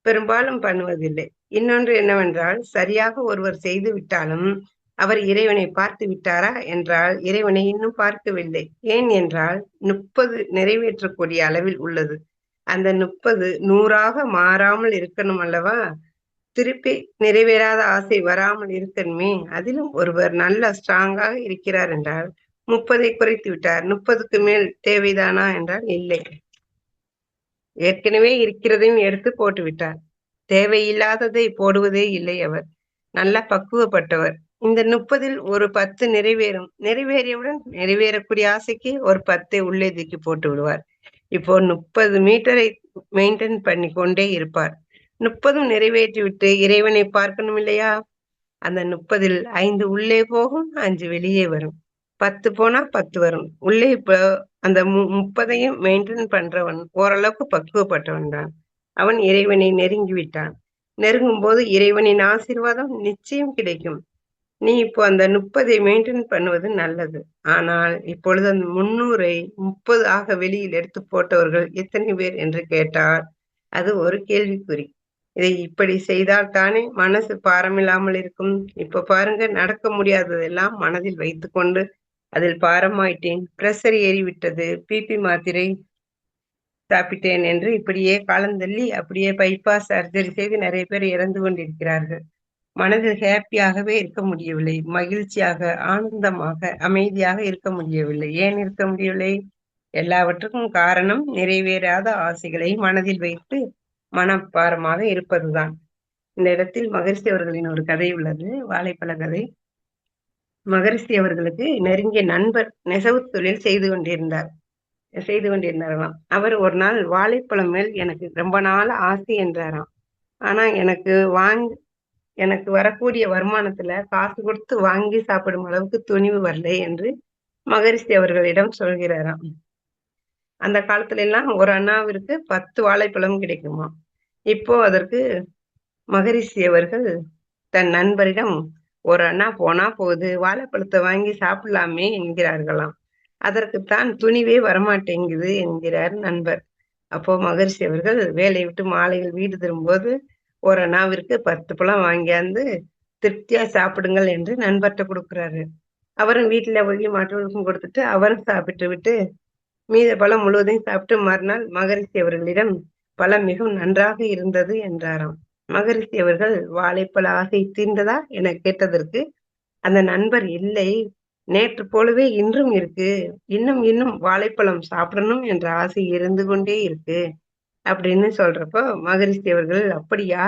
[SPEAKER 1] பெரும்பாலும் பண்ணுவதில்லை. இன்னொன்று என்னவென்றால் சரியாக ஒருவர் செய்து விட்டாலும் அவர் இறைவனை பார்த்து விட்டாரா என்றால் இறைவனை இன்னும் பார்க்கவில்லை. ஏன் என்றால் 30 நிறைவேற்றக்கூடிய அளவில் உள்ளது. அந்த 30 100ஆக மாறாமல் இருக்கணும் அல்லவா? திருப்பி நிறைவேறாத ஆசை வராமல் இருக்கணுமே. அதிலும் ஒருவர் நல்ல ஸ்ட்ராங்காக இருக்கிறார் என்றால் 30ஐ குறைத்து விட்டார். 30க்கு மேல் தேவைதானா என்றால் இல்லை. ஏற்கனவே இருக்கிறதையும் எடுத்து போட்டு விட்டார். தேவையில்லாததை போடுவதே இல்லை அவர். நல்லா பக்குவப்பட்டவர். இந்த 30ல் ஒரு 10 நிறைவேறும். நிறைவேறியவுடன் நிறைவேறக்கூடிய ஆசைக்கு ஒரு 10ஐ உள்ளே தூக்கி போட்டு விடுவார். இப்போ 30 மீட்டரை மெயின்டெயின் பண்ணி கொண்டே இருப்பார். 30ம் நிறைவேற்றிவிட்டு இறைவனை பார்க்கணும் இல்லையா? அந்த 30ல் 5 உள்ளே போகும், 5 வெளியே வரும். 10 போனா 10 வரும். உள்ளே இப்போ அந்த 30ஐயும் மெயின்டெயின் பண்றவன் ஓரளவுக்கு பக்குவப்பட்டவன் தான். அவன் இறைவனை நெருங்கி விட்டான். நெருங்கும்போது இறைவனின் ஆசீர்வாதம் நிச்சயம் கிடைக்கும். நீ இப்போ அந்த 30ஐ மெயின்டெயின் பண்ணுவது நல்லது. ஆனால் இப்பொழுது அந்த 300ஐ 30 ஆக வெளியில் எடுத்து போட்டவர்கள் எத்தனை பேர் என்று கேட்டால் அது ஒரு கேள்விக்குறி. இதை இப்படி செய்தால் தானே மனசு பாரமில்லாமல் இருக்கும். இப்ப பாருங்க, நடக்க முடியாததெல்லாம் மனதில் வைத்துக்கொண்டு அதில் பாரமாயிட்டேன், பிரஷர் ஏறிவிட்டது, பிபி மாத்திரை சாப்பிட்டேன் என்று இப்படியே காலந்தள்ளி அப்படியே பைபாஸ் சர்ஜரி செய்து நிறைய பேர் இறந்து கொண்டிருக்கிறார்கள். மனதில் ஹேப்பியாகவே இருக்க முடியவில்லை. மகிழ்ச்சியாக, ஆனந்தமாக, அமைதியாக இருக்க முடியவில்லை. ஏன் இருக்க முடியவில்லை? எல்லாவற்றுக்கும் காரணம் நிறைவேறாத ஆசைகளை மனதில் வைத்து மனப்பாரமாக இருப்பதுதான். இந்த இடத்தில் மகரிஷி அவர்களின் ஒரு கதை உள்ளது, வாழைப்பழ கதை. மகரிஷி அவர்களுக்கு நெருங்கிய நண்பர் நெசவு தொழில் செய்து கொண்டிருந்தாராம். அவர் ஒரு நாள் வாழைப்பழம் மேல் எனக்கு ரொம்ப நாள் ஆசை என்றாராம். ஆனா எனக்கு வரக்கூடிய வருமானத்துல காசு கொடுத்து வாங்கி சாப்பிடும் அளவுக்கு துணிவு வரலை என்று மகரிஷி அவர்களிடம் சொல்கிறாராம். அந்த காலத்துல எல்லாம் ஒரு அண்ணாவிற்கு 10 வாழைப்பழம் கிடைக்குமா. இப்போ அதற்கு மகரிஷி அவர்கள் தன் நண்பரிடம், ஒரு அண்ணா போனா போகுது, வாழைப்பழத்தை வாங்கி சாப்பிடலாமே என்கிறார்களாம். அதற்குத்தான் துணிவே வரமாட்டேங்குது என்கிறார் நண்பர். அப்போ மகரிஷி அவர்கள் வேலையை விட்டு மாலையில் வீடு திரும்பும்போது ஒரு அண்ணாவிற்கு 10 பழம் வாங்கியாந்து திருப்தியா சாப்பிடுங்கள் என்று நண்பர்கிட்ட கொடுக்குறாரு. அவரும் வீட்டுல போய் மற்றவர்களுக்கும் கொடுத்துட்டு அவரும் சாப்பிட்டு விட்டு மீத பழம் முழுவதையும் சாப்பிட்டு மறுநாள் மகரிஷி அவர்களிடம் பழம் மிகவும் நன்றாக இருந்தது என்றாராம். மகரிஷி அவர்கள் வாழைப்பழ ஆசை தீர்ந்ததா என கேட்டதற்கு அந்த நண்பர், இல்லை, நேற்று போலவே இன்றும் இருக்கு, இன்னும் இன்னும் வாழைப்பழம் சாப்பிடணும் என்ற ஆசை இருந்து கொண்டே இருக்கு அப்படின்னு சொல்றப்போ மகரிஷி அவர்கள், அப்படியா,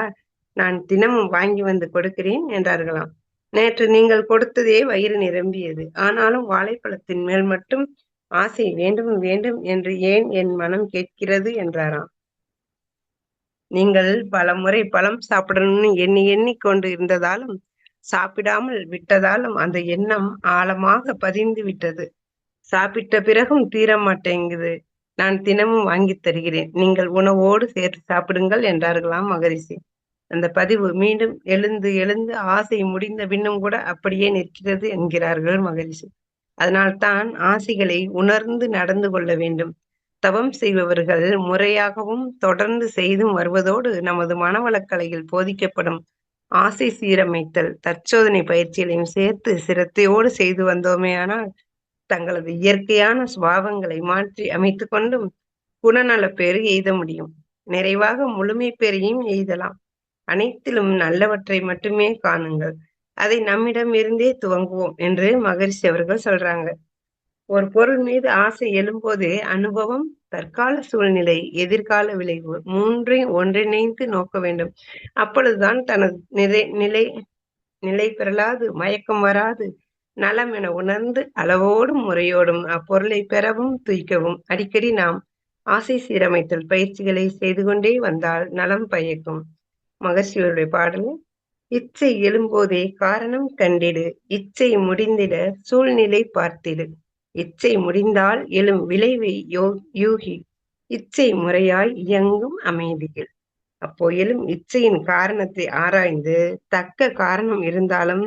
[SPEAKER 1] நான் தினமும் வாங்கி வந்து கொடுக்கிறேன் என்றார்களாம். நேற்று நீங்கள் கொடுத்ததே வயிறு நிரம்பியது, ஆனாலும் வாழைப்பழத்தின் மேல் மட்டும் ஆசை வேண்டும் வேண்டும் என்று ஏன் என் மனம் கேட்கிறது என்றாராம். நீங்கள் பல முறை பழம் சாப்பிடணும்னு எண்ணிக்கொண்டு இருந்ததாலும் சாப்பிடாமல் விட்டதாலும் அந்த எண்ணம் ஆழமாக பதிந்து விட்டது. சாப்பிட்ட பிறகும் தீர மாட்டேங்குது. நான் தினமும் வாங்கித் தருகிறேன், நீங்கள் உணவோடு சேர்த்து சாப்பிடுங்கள் என்றார்களாம் மகரிஷி. அந்த பதிவு மீண்டும் எழுந்து எழுந்து ஆசை முடிந்த பின்னும் கூட அப்படியே நிற்கிறது என்கிறார்கள் மகரிஷி. அதனால்தான் ஆசைகளை உணர்ந்து நடந்து கொள்ள வேண்டும். தவம் செய்பவர்கள் முறையாகவும் தொடர்ந்து செய்தும் வருவதோடு நமது மனவளக்கலையில் போதிக்கப்படும் ஆசை சீரமைத்தல் தற்சோதனை பயிற்சிகளையும் சேர்த்து சிரத்தையோடு செய்து வந்தோமேயானால் தங்களது இயற்கையான சுபாவங்களை மாற்றி அமைத்துக் கொண்டும் குணநலப் பேறு எய்த முடியும். நிறைவாக முழுமை பெறையும் எய்தலாம். அனைத்திலும் நல்லவற்றை மட்டுமே காணுங்கள். அதை நம்மிடம் இருந்தே துவங்குவோம் என்று மகரிஷி அவர்கள் சொல்றாங்க. ஒரு பொருள் மீது ஆசை எழும்போதே அனுபவம், தற்கால சூழ்நிலை, எதிர்கால விளைவு மூன்றையும் ஒன்றிணைந்து நோக்க வேண்டும். அப்பொழுதுதான் தனது நிலை நிலை பெறலாது, மயக்கம் வராது, நலம் என உணர்ந்து அளவோடும் முறையோடும் அப்பொருளை பெறவும் துய்க்கவும் அடிக்கடி நாம் ஆசை சீரமைத்தல் பயிற்சிகளை செய்து கொண்டே வந்தால் நலம் பயக்கும். மகர்ஷியருடைய பாடல்: இச்சை எழும்போதே காரணம் கண்டிடு, இச்சை முடிந்திட சூழ்நிலை பார்த்திடு, இச்சை முடிந்தால் எழும் விளைவை யூகி, இச்சை முறையாய் இயங்கும் அமைதியில். அப்போ எழும் இச்சையின் காரணத்தை ஆராய்ந்து தக்க காரணம் இருந்தாலும்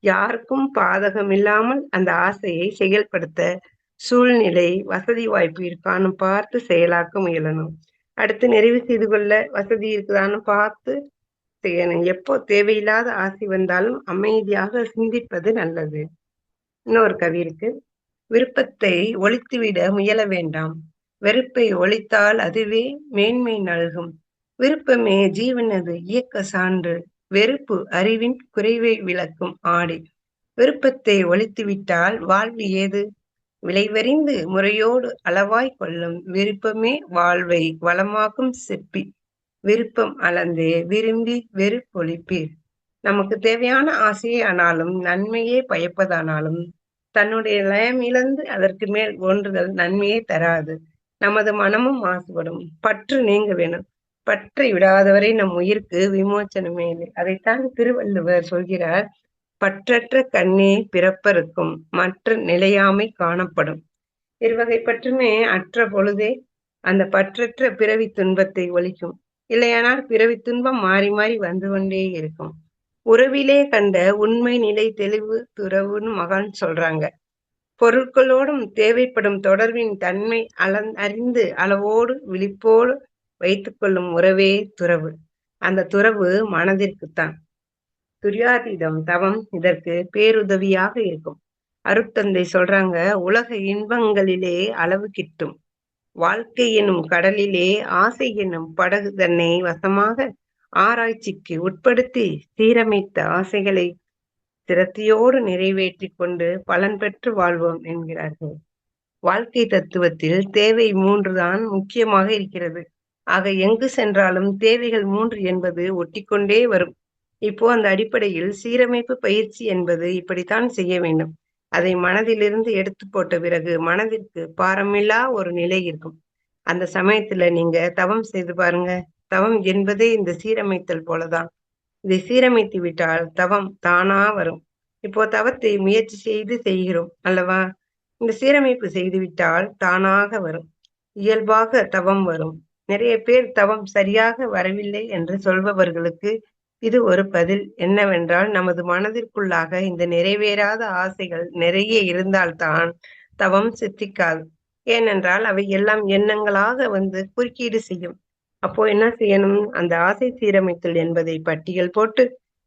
[SPEAKER 1] யாருக்கும் பாதகம் இல்லாமல் அந்த ஆசையை செயல்படுத்த சூழ்நிலை வசதி வாய்ப்பு இருக்கான்னு பார்த்து செயலாக்க முயலணும். அடுத்து நிறைவு செய்து கொள்ள வசதி இருக்குதான்னு பார்த்து செய்யணும். எப்போ தேவையில்லாத ஆசை வந்தாலும் அமைதியாக சிந்திப்பது நல்லது. இன்னொரு கவி இருக்கு: விருப்பத்தை ஒழித்துவிட முயல வேண்டாம், வெறுப்பை ஒழித்தால் அதுவே மேன்மை நல்கும், விருப்பமே ஜீவனது இயக்க சான்று, வெறுப்பு அறிவின் குறைவை விளக்கும் ஆடி, விருப்பத்தை ஒழித்துவிட்டால் வாழ்வு ஏது, விளைவறிந்து முறையோடு அளவாய் கொள்ளும், விருப்பமே வாழ்வை வளமாக்கும் செப்பி, விருப்பம் அளந்தே விரும்பி வெறுப்பொழிப்பீர். நமக்கு தேவையான ஆசையே ஆனாலும் நன்மையே பயப்பதானாலும் தன்னுடைய லயம் இழந்து அதற்கு மேல் ஒன்றுதல் நன்மையே தராது. நமது மனமும் மாசுபடும். பற்று நீங்க வேணும். பற்றை விடாதவரை நம் உயிருக்கு விமோச்சனமே இல்லை. அதைத்தான் திருவள்ளுவர் சொல்கிறார்: பற்றற்ற கண்ணே பிறப்பருக்கும், மற்ற நிலையாமை காணப்படும். இருவகை பற்றுமே அற்ற பொழுதே அந்த பற்றற்ற பிறவி துன்பத்தை ஒழிக்கும். இல்லையானால் பிறவி துன்பம் மாறி மாறி வந்து கொண்டே இருக்கும். உறவிலே கண்ட உண்மை நிலை தெளிவு துறவுன்னு மகான் சொல்றாங்க. பொருட்களோடும் தேவைப்படும் தொடர்பின் தன்மை அறிந்து அளவோடு விழிப்போடு வைத்துக் கொள்ளும் உறவே துறவு. அந்த துறவு மனதிற்குத்தான். துரியாதீதம் தவம் இதற்கு பேருதவியாக இருக்கும். அருட்தந்தை சொல்றாங்க: உலக இன்பங்களிலே அளவு கிட்டும், வாழ்க்கை எனும் கடலிலே ஆசை எனும் படகு தன்னை வசமாக ஆராய்ச்சிக்கு உட்படுத்தி சீரமைத்த ஆசைகளை சிரத்தையோடு நிறைவேற்றி கொண்டு பலன் பெற்று வாழ்வோம் என்கிறார்கள். வாழ்க்கை தத்துவத்தில் தேவை 3 தான் முக்கியமாக இருக்கிறது. ஆக எங்கு சென்றாலும் தேவைகள் 3 என்பது ஒட்டிக்கொண்டே வரும். இப்போ அந்த அடிப்படையில் சீரமைப்பு பயிற்சி என்பது இப்படித்தான் செய்ய வேண்டும். அதை மனதிலிருந்து எடுத்து போட்ட பிறகு மனதிற்கு பாரமில்லா ஒரு நிலை இருக்கும். அந்த சமயத்துல நீங்க தவம் செய்து பாருங்க. தவம் என்பதே இந்த சீரமைத்தல் போலதான். இதை சீரமைத்து விட்டால் தவம் தானா வரும். இப்போ தவத்தை முயற்சி செய்து செய்கிறோம் அல்லவா? இந்த சீரமைப்பு செய்துவிட்டால் தானாக வரும். இயல்பாக தவம் வரும். நிறைய பேர் தவம் சரியாக வரவில்லை என்று சொல்பவர்களுக்கு இது ஒரு பதில் என்னவென்றால், நமது மனதிற்குள்ளாக இந்த நிறைவேறாத ஆசைகள் நிறைய இருந்தால்தான் தவம் சித்திக்காது. ஏனென்றால் அவை எல்லாம் எண்ணங்களாக வந்து குறுக்கீடு செய்யும். அப்போ என்ன செய்யணும்? அந்த ஆசை சீரமைத்தல் என்பதை பட்டியல் போட்டு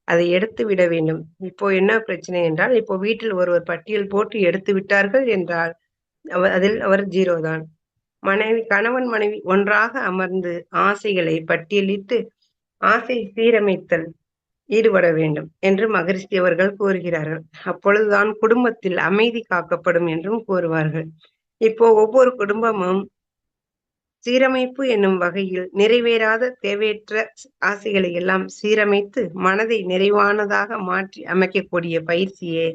[SPEAKER 1] அதை எடுத்து விட வேண்டும். இப்போ என்ன பிரச்சனை என்றால், இப்போ வீட்டில் ஒருவர் பட்டியல் போட்டு எடுத்து விட்டார்கள் என்றால் அதில் அவர் 0 தான். கணவன் மனைவி ஒன்றாக அமர்ந்து ஆசைகளை பட்டியலிட்டு ஆசை சீரமைத்தல் ஈடுபட வேண்டும் என்று மகரிஷி அவர்கள் கூறுகிறார்கள். அப்பொழுதுதான் குடும்பத்தில் அமைதி காக்கப்படும் என்றும் கூறுவார்கள். இப்போ ஒவ்வொரு குடும்பமும் சீரமைப்பு என்னும் வகையில் நிறைவேறாத தேவையற்ற ஆசைகளை எல்லாம் சீரமைத்து மனதை நிறைவானதாக மாற்றி அமைக்கக்கூடிய பயிற்சியே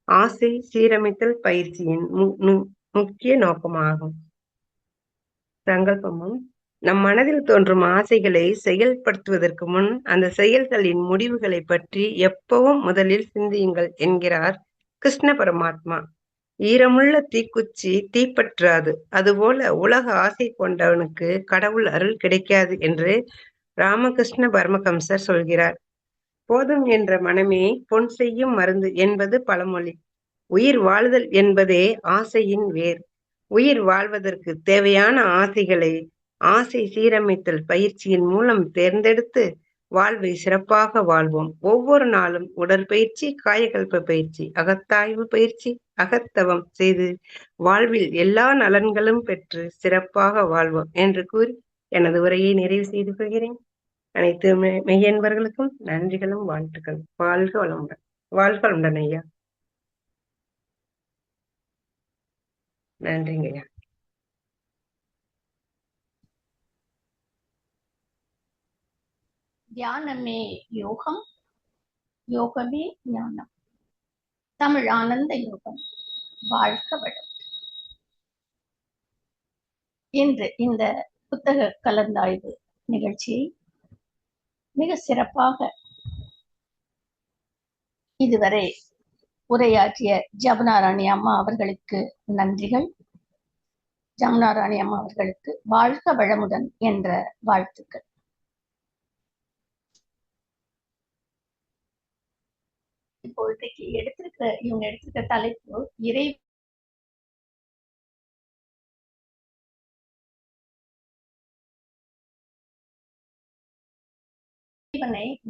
[SPEAKER 1] ஆசை சீரமைத்தல் பயிற்சியின் முக்கிய நோக்கமாகும். சங்கல்பமும்: நம் மனதில் தோன்றும் ஆசைகளை செயல்படுத்துவதற்கு முன் அந்த செயல்களின் முடிவுகளை பற்றி எப்பவும் முதலில் சிந்தியுங்கள் என்கிறார் கிருஷ்ண பரமாத்மா. ஈரமுள்ள தீக்குச்சி தீப்பற்றாது, அதுபோல உலக ஆசை கொண்டவனுக்கு கடவுள் அருள் கிடைக்காது என்று ராமகிருஷ்ண பரமஹம்சர் சொல்கிறார். போதும் என்ற மனமே பொன் செய்யும் மருந்து என்பது பழமொழி. உயிர் வாழ்தல் என்பதே ஆசையின் வேர். உயிர் வாழ்வதற்கு தேவையான ஆசைகளை ஆசை சீரமைத்தல் பயிற்சியின் மூலம் தேர்ந்தெடுத்து வாழ்வை சிறப்பாக வாழ்வோம். ஒவ்வொரு நாளும் உடற்பயிற்சி, காயகல்ப பயிற்சி, அகத்தாய்வு பயிற்சி, அகத்தவம் செய்து வாழ்வில் எல்லா நலன்களும் பெற்று சிறப்பாக வாழ்வோம் என்று கூறி எனது உரையை நிறைவு செய்து கொள்கிறேன். அனைத்து மெய்யன்பர்களுக்கும் நன்றிகளும் வாழ்த்துக்களும். வாழ்க வளமுடன். வாழ்க வளமுடன் ஐயா. நன்றிங்க ஐயா.
[SPEAKER 2] தியானமே யோகம், யோகமே ஞானம். தமிழ் ஆனந்த யோகம். வாழ்க வளம். இன்று இந்த புத்தக கலந்தாய்வு நிகழ்ச்சியை மிக சிறப்பாக இதுவரை உரையாற்றிய ஜமுனாராணி அம்மா அவர்களுக்கு நன்றிகள். ஜமுனாராணி அம்மா அவர்களுக்கு வாழ்க வளமுடன் என்ற வாழ்த்துக்கள். இப்போதைக்கு இவங்க எடுத்திருக்க தலைப்பு இறைவனை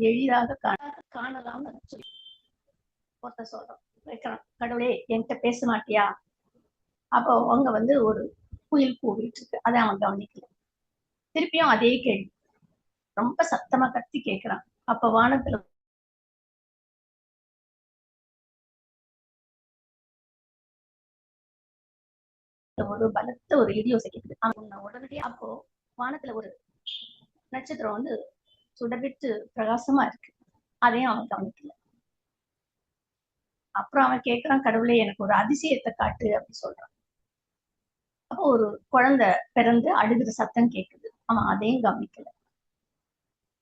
[SPEAKER 2] எளிதாக காணலாம் சொல்லி ஒருத்த சொல்றோம் வைக்கிறான். கடவுளே என்கிட்ட பேச மாட்டியா? அப்போ அவங்க ஒரு குயில் கூவிட்டு இருக்கு, அதை அவன் கவனிக்கல. திருப்பியும் அதே கேள்வி ரொம்ப சத்தமா கத்தி கேட்கிறான். அப்ப வானத்துல ஒரு பலத்த ஒரு இடியோசை கேட்குது. அவன் உடனடியே அப்போ வானத்துல ஒரு நட்சத்திரம் சுடர்விட்டு பிரகாசமா இருக்கு, அதையும் அவன் கவனிக்கல. அப்புறம் அவன் கேட்கிறான், கடவுளே எனக்கு ஒரு அதிசயத்தை காட்டு அப்படின்னு சொல்றான். அப்போ ஒரு குழந்தை பிறந்து அழுகிற சத்தம் கேட்குது, அவன் அதையும் கவனிக்கல.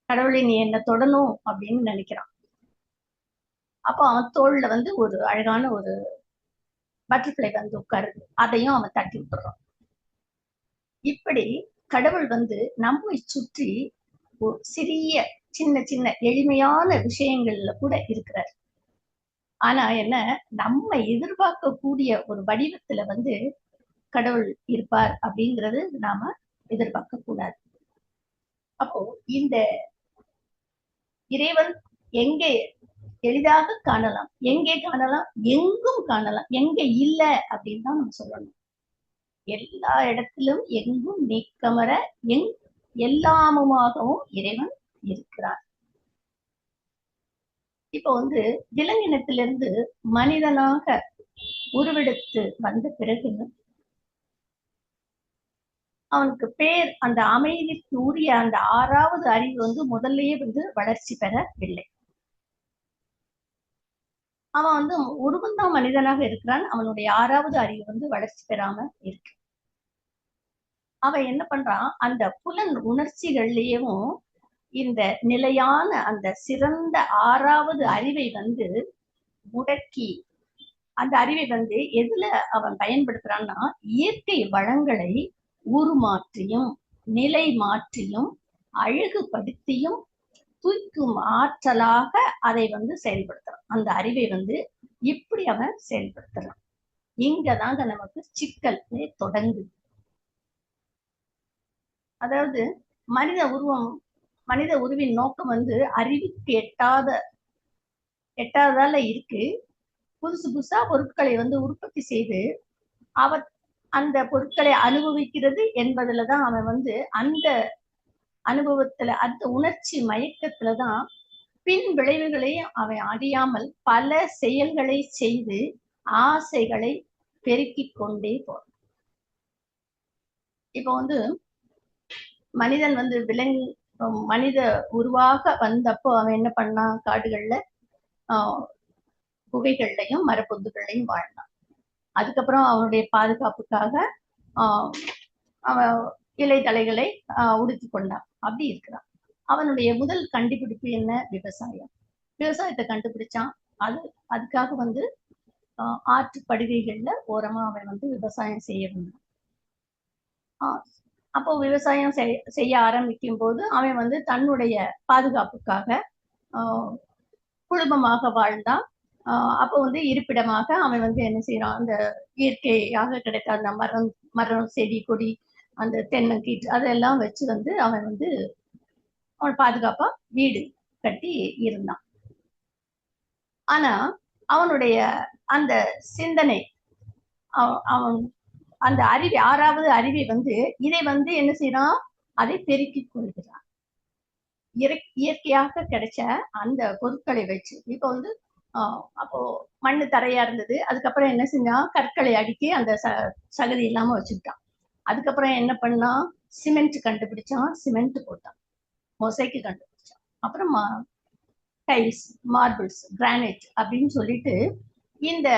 [SPEAKER 2] கடவுளே நீ என்ன தொடணும் அப்படின்னு நினைக்கிறான். அப்போ அவன் தோல்ல ஒரு அழகான ஒரு பட்டர்ஃப்ளை உட்காருது, அதையும் அவன் தட்டி விட்டுறான். இப்படி கடவுள் நம்மை சுற்றி சிறிய சின்ன சின்ன எளிமையான விஷயங்கள்ல கூட இருக்கிறார். ஆனா என்ன, நம்ம எதிர்பார்க்கக்கூடிய ஒரு வடிவத்துல கடவுள் இருப்பார் அப்படிங்கிறது நாம எதிர்பார்க்க கூடாது. அப்போ இந்த இறைவன் எங்கே எளிதாக காணலாம், எங்கே காணலாம், எங்கும் காணலாம். எங்க இல்ல அப்படின்னு தான் நம்ம சொல்லணும். எல்லா இடத்திலும் எங்கும் நீக்கமர எல்லாமுமாகவும் இறைவன் இருக்கிறார். இப்போ விலங்கினத்திலிருந்து மனிதனாக உருவெடுத்து வந்த பிறகு அவனுக்கு பேர் அந்த அமைதிக்கு உரிய அந்த 6வது அறிவு முதல்லயே வளர்ச்சி பெறவில்லை. அவன் ஒருவன்தான் மனிதனாக இருக்கிறான். அவனுடைய 6வது அறிவு வளர்ச்சி பெறாம இருக்கு. அவன் என்ன பண்றான், அந்த புலன் உணர்ச்சிகள்லயும் இந்த நிலையான அந்த சிறந்த 6வது அறிவை முடக்கி அந்த அறிவை எதுல அவன் பயன்படுத்துறான்னா, இயற்கை வளங்களை உருமாற்றியும் நிலை மாற்றியும் அழகுபடுத்தியும் தூக்கும் ஆற்றலாக அதை செயல்படுத்துறான். அந்த அறிவை இப்படி அவன் செயல்படுத்துறான். இங்கதாங்க நமக்கு சிக்கல் தொடங்குது. அதாவது மனித உருவின் நோக்கம் அறிவுக்கு எட்டாததால இருக்கு. புதுசு புதுசா பொருட்களை உற்பத்தி செய்து அந்த பொருட்களை அனுபவிக்கிறது என்பதுலதான் அவன் அந்த அனுபவத்துல அந்த உணர்ச்சி மயக்கத்துலதான் பின் விளைவுகளையும் அவன் அறியாமல் பல செயல்களை செய்து ஆசைகளை பெருக்கிக் கொண்டே போறான். இப்போ மனிதன் மனித உருவாக வந்தப்போ அவன் என்ன பண்ணான், காடுகள்ல குகைகள்லையும் மரப்பொந்துகள்லையும் வாழ்ந்தான். அதுக்கப்புறம் அவனுடைய பாதுகாப்புக்காக அவன் இலை தலைகளை உடுத்தி கொண்டான். அப்படி இருக்கிறான். அவனுடைய முதல் கண்டுபிடிப்பு என்ன? விவசாயம். விவசாயத்தை கண்டுபிடிச்சான். அதுக்காக ஆற்று படுகைகள்ல ஓரமா அவன் விவசாயம் செய்ய வந்தான். அப்போ விவசாயம் செய்ய ஆரம்பிக்கும் போது அவன் தன்னுடைய பாதுகாப்புக்காக குடும்பமாக வாழ்ந்தான். அப்போ இருப்பிடமாக அவன் என்ன செய்யறான், அந்த இயற்கையாக கிடைத்த அந்த மரம் செடி கொடி அந்த தென்னங்கீற்று அதெல்லாம் வச்சு அவன் அவன் பாதுகாப்பா வீடு கட்டி இருந்தான். ஆனா அவனுடைய அந்த சிந்தனை, அவன் அந்த அறிவு, 6வது அறிவை இதை என்ன செய்யறான், அதை பெருக்கிக் கொள்கிறான். இயற்கையாக கிடைச்ச அந்த பொருட்களை வச்சு இப்ப அப்போ மண்ணு தரையா இருந்தது. அதுக்கப்புறம் என்ன செஞ்சான், கற்களை அடுக்கி அந்த சகதி இல்லாம வச்சுக்கிட்டான். அதுக்கப்புறம் என்ன பண்ணான், சிமெண்ட் கண்டுபிடிச்சான், சிமெண்ட் போட்டான். மொசைக்கு கண்டுபிடிச்சான். அப்புறம் டைல்ஸ், மார்பிள்ஸ், கிரானைட் அப்படின்னு சொல்லிட்டு இந்த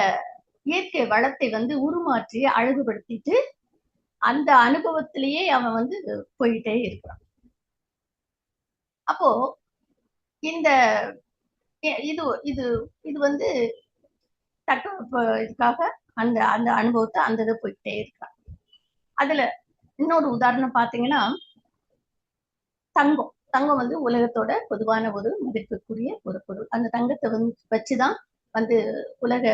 [SPEAKER 2] இயற்கை வளத்தை உருமாற்றி அழகுபடுத்திட்டு அந்த அனுபவத்திலேயே அவன் போயிட்டே இருக்கிறான். அப்போ இந்த இது இது இது இதுக்காக அந்த அந்த அனுபவத்தை அந்த இதை போயிட்டே இருக்கான். அதுல இன்னொரு உதாரணம் பாத்தீங்கன்னா, தங்கம். தங்கம் உலகத்தோட பொதுவான ஒரு மதிப்புக்குரிய ஒரு பொருள். அந்த தங்கத்தை வச்சுதான் உலக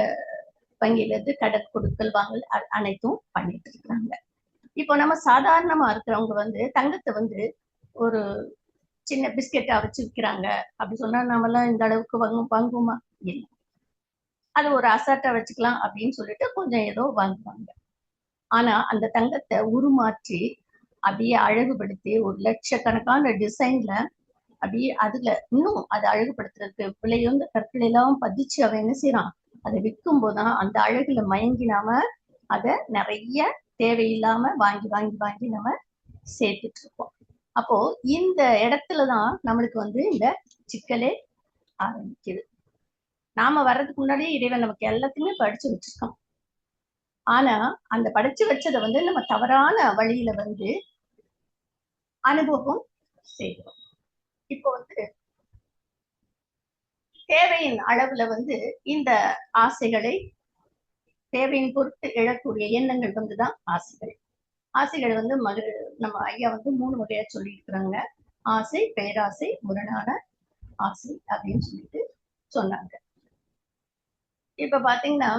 [SPEAKER 2] வங்கியில இருந்து கடன் கொடுக்கல் வாங்கல் அனைத்தும் பண்ணிட்டு இருக்கிறாங்க. இப்போ நம்ம சாதாரணமா இருக்கிறவங்க தங்கத்தை ஒரு சின்ன பிஸ்கெட்டா வச்சு விற்கிறாங்க அப்படி சொன்னா நம்மளாம் இந்த அளவுக்கு வாங்குவோமா? இல்லை. அது ஒரு அசால்ட்டா வச்சுக்கலாம் அப்படின்னு சொல்லிட்டு கொஞ்சம் ஏதோ வாங்குவாங்க. ஆனா அந்த தங்கத்தை உருமாற்றி அப்படியே அழகுபடுத்தி ஒரு லட்சக்கணக்கான டிசைன்ல அப்படியே அதுல இன்னும் அதை அழகுபடுத்துறதுக்கு விலையுந்த கற்கள் எல்லாம் பதிச்சு அவன் என்ன செய்யறான், அதை விற்கும் போதுதான் அந்த அழகுல மயங்கி நாம அதை நிறைய தேவையில்லாம வாங்கி வாங்கி வாங்கி நம்ம சேர்த்துட்டு இருக்கோம். அப்போ இந்த இடத்துலதான் நம்மளுக்கு இந்த சிக்கலே ஆரம்பிக்குது. நாம வர்றதுக்கு முன்னாடியே இறைவன் நமக்கு எல்லாத்தையுமே படிச்சு வச்சிருக்கோம். ஆனா அந்த படிச்சு வச்சதை நம்ம தவறான வழியில அனுபவம் செய்கிறோம். இப்போ தேவையின் அளவுல இந்த ஆசைகளை, தேவையின் பொருட்டு எழக்கூடிய எண்ணங்கள் தான் ஆசைகள். ஆசைகள் நம்ம ஐயா 3 வகையா சொல்லி இருக்கிறாங்க. ஆசை, பேராசை, முரணான ஆசை அப்படின்னு சொல்லிட்டு சொன்னாங்க. இப்ப பாத்தீங்கன்னா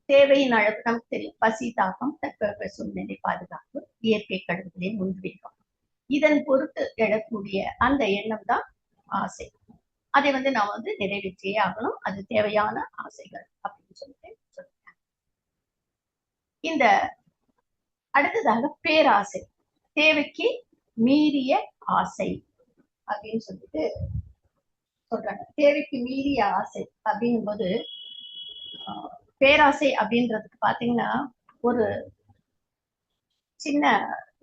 [SPEAKER 2] தேவையின் அளவு நமக்கு தெரியும். பசி, தாக்கம், தட்பவெப்ப சூழ்நிலை, பாதுகாப்பு, இயற்கை கடவுளின் உத்வேகம், இதன் பொருட்டு எழக்கூடிய அந்த எண்ணம் தான் ஆசை. அதை நாம் நிறைவேற்றியே ஆகணும். அது தேவையான ஆசைகள் அப்படின்னு சொல்லிட்டு சொல்லுங்க. இந்த அடுத்ததாக பேராசை, தேவைக்கு மீறிய ஆசை அப்படின்னு சொல்லிட்டு சொல்றாங்க. தேவைக்கு மீறிய ஆசை அப்படிங்கும் போது பேராசை அப்படின்றதுக்கு பாத்தீங்கன்னா ஒரு சின்ன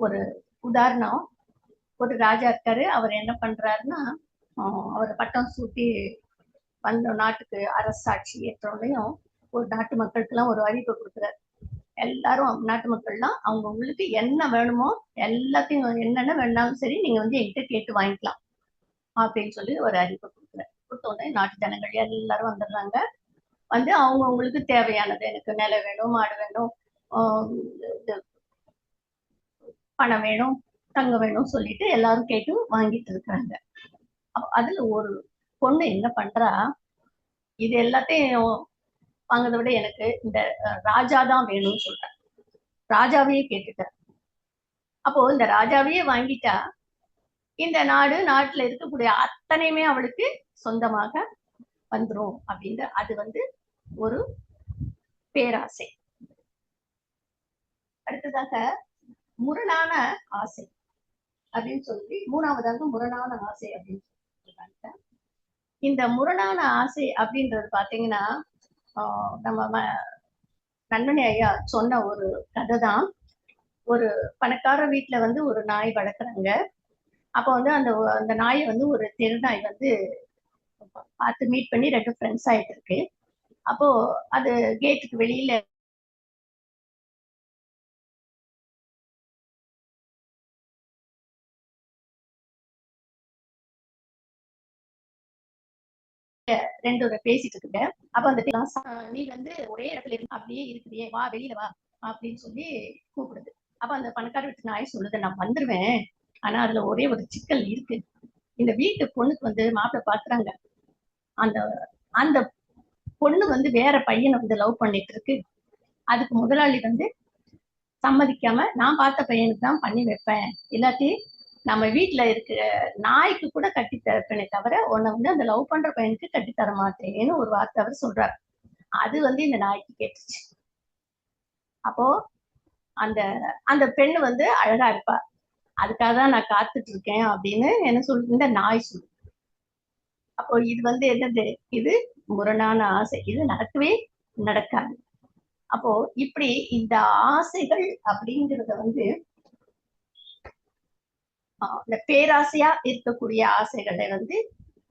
[SPEAKER 2] ஒரு உதாரணம். ஒரு ராஜா இருக்காரு. அவர் என்ன பண்றாருன்னா, அவர் பட்டம் சூட்டி வந்த நாட்டுக்கு அரசாட்சி ஏற்றோடையும் ஒரு நாட்டு மக்களுக்கு எல்லாம் ஒரு அறிவிப்பை கொடுக்குறாரு. எல்லாரும் நாட்டு மக்கள்லாம் அவங்க உங்களுக்கு என்ன வேணுமோ எல்லாத்தையும் என்னென்ன வேணாலும் சரி நீங்க என்கிட்ட கேட்டு வாங்கிக்கலாம் அப்படின்னு சொல்லி ஒரு அறிவிப்பை கொடுக்குறாரு. கொடுத்தோடனே நாட்டு ஜனங்கள் எல்லாரும் வந்துடுறாங்க. அவங்க அவங்களுக்கு தேவையானது, எனக்கு நிலம் வேணும், மாடு வேணும், பணம் வேணும், தங்கம் வேணும் சொல்லிட்டு எல்லாரும் கேட்டு வாங்கிட்டு இருக்காங்க. அதுல ஒரு பொண்ணு என்ன பண்றா, இது எல்லாத்தையும் வாங்கறத விட எனக்கு இந்த ராஜாதான் வேணும்னு சொல்றேன். ராஜாவையே கேட்டுட்ட. அப்போ இந்த ராஜாவையே வாங்கிட்டா இந்த நாட்டுல இருக்கக்கூடிய அத்தனையுமே அவளுக்கு சொந்தமாக வந்துரும் அப்படின்னு அது ஒரு பேராசை. அடுத்ததாக முரணான ஆசை அப்படின்னு சொல்லி 3வதாக முரணான ஆசை அப்படின்னு சொல்றாங்க. இந்த முரணான ஆசை அப்படின்றது பாத்தீங்கன்னா நம்ம நண்பனி ஐயா சொன்ன ஒரு கதை தான். ஒரு பணக்கார வீட்டுல ஒரு நாய் வளர்க்குறாங்க. அப்போ அந்த நாயை ஒரு தெருநாய் பார்த்து மீட் பண்ணி 2 ஃப்ரெண்ட்ஸ் ஆயிட்டு இருக்கு. அப்போ அது கேட்டுக்கு வெளியில ரெண்டு பேசிட்டு இருக்குங்க. அப்ப அந்த நீ ஒரே இடத்துல இருந்து அப்படியே இருக்கிறியே, வா வெளியில வா அப்படின்னு சொல்லி கூப்பிடுது. அப்ப அந்த பணக்கார வீட்டு நாய் சொல்லுது, நான் வந்துருவேன், ஆனா அதுல ஒரே ஒரு சிக்கல் இருக்கு. இந்த வீட்டு பொண்ணுக்கு மாப்பிள்ளை பாக்குறாங்க. அந்த அந்த பொண்ணு வேற பையனை லவ் பண்ணிட்டு இருக்கு. அதுக்கு முதலாளி சம்மதிக்காம நான் பார்த்த பையனுக்கு தான் பண்ணி வைப்பேன், இல்லாட்டி நம்ம வீட்டுல இருக்கிற நாய்க்கு கூட கட்டி தரப்பேனே தவிர உன்னை வந்து அந்த லவ் பண்ற பையனுக்கு கட்டி தர மாட்டேன்னு ஒரு வார்த்தை அவர் சொல்றாரு. அது வந்து இந்த நாய்க்கு கேட்டுச்சு. அப்போ அந்த அந்த பெண்ணு வந்து அழகா இருப்பா, அதுக்காக தான் நான் காத்துட்டு இருக்கேன் அப்படின்னு என்ன சொல்லு இந்த நாய் சொல்லு. அப்போ இது வந்து என்னது, இது முரணான ஆசை, இது நடக்கவே நடக்காது. அப்போ இப்படி இந்த ஆசைகள் அப்படிங்கிறத வந்து இந்த பேராசையா இருக்கக்கூடிய ஆசைகளை வந்து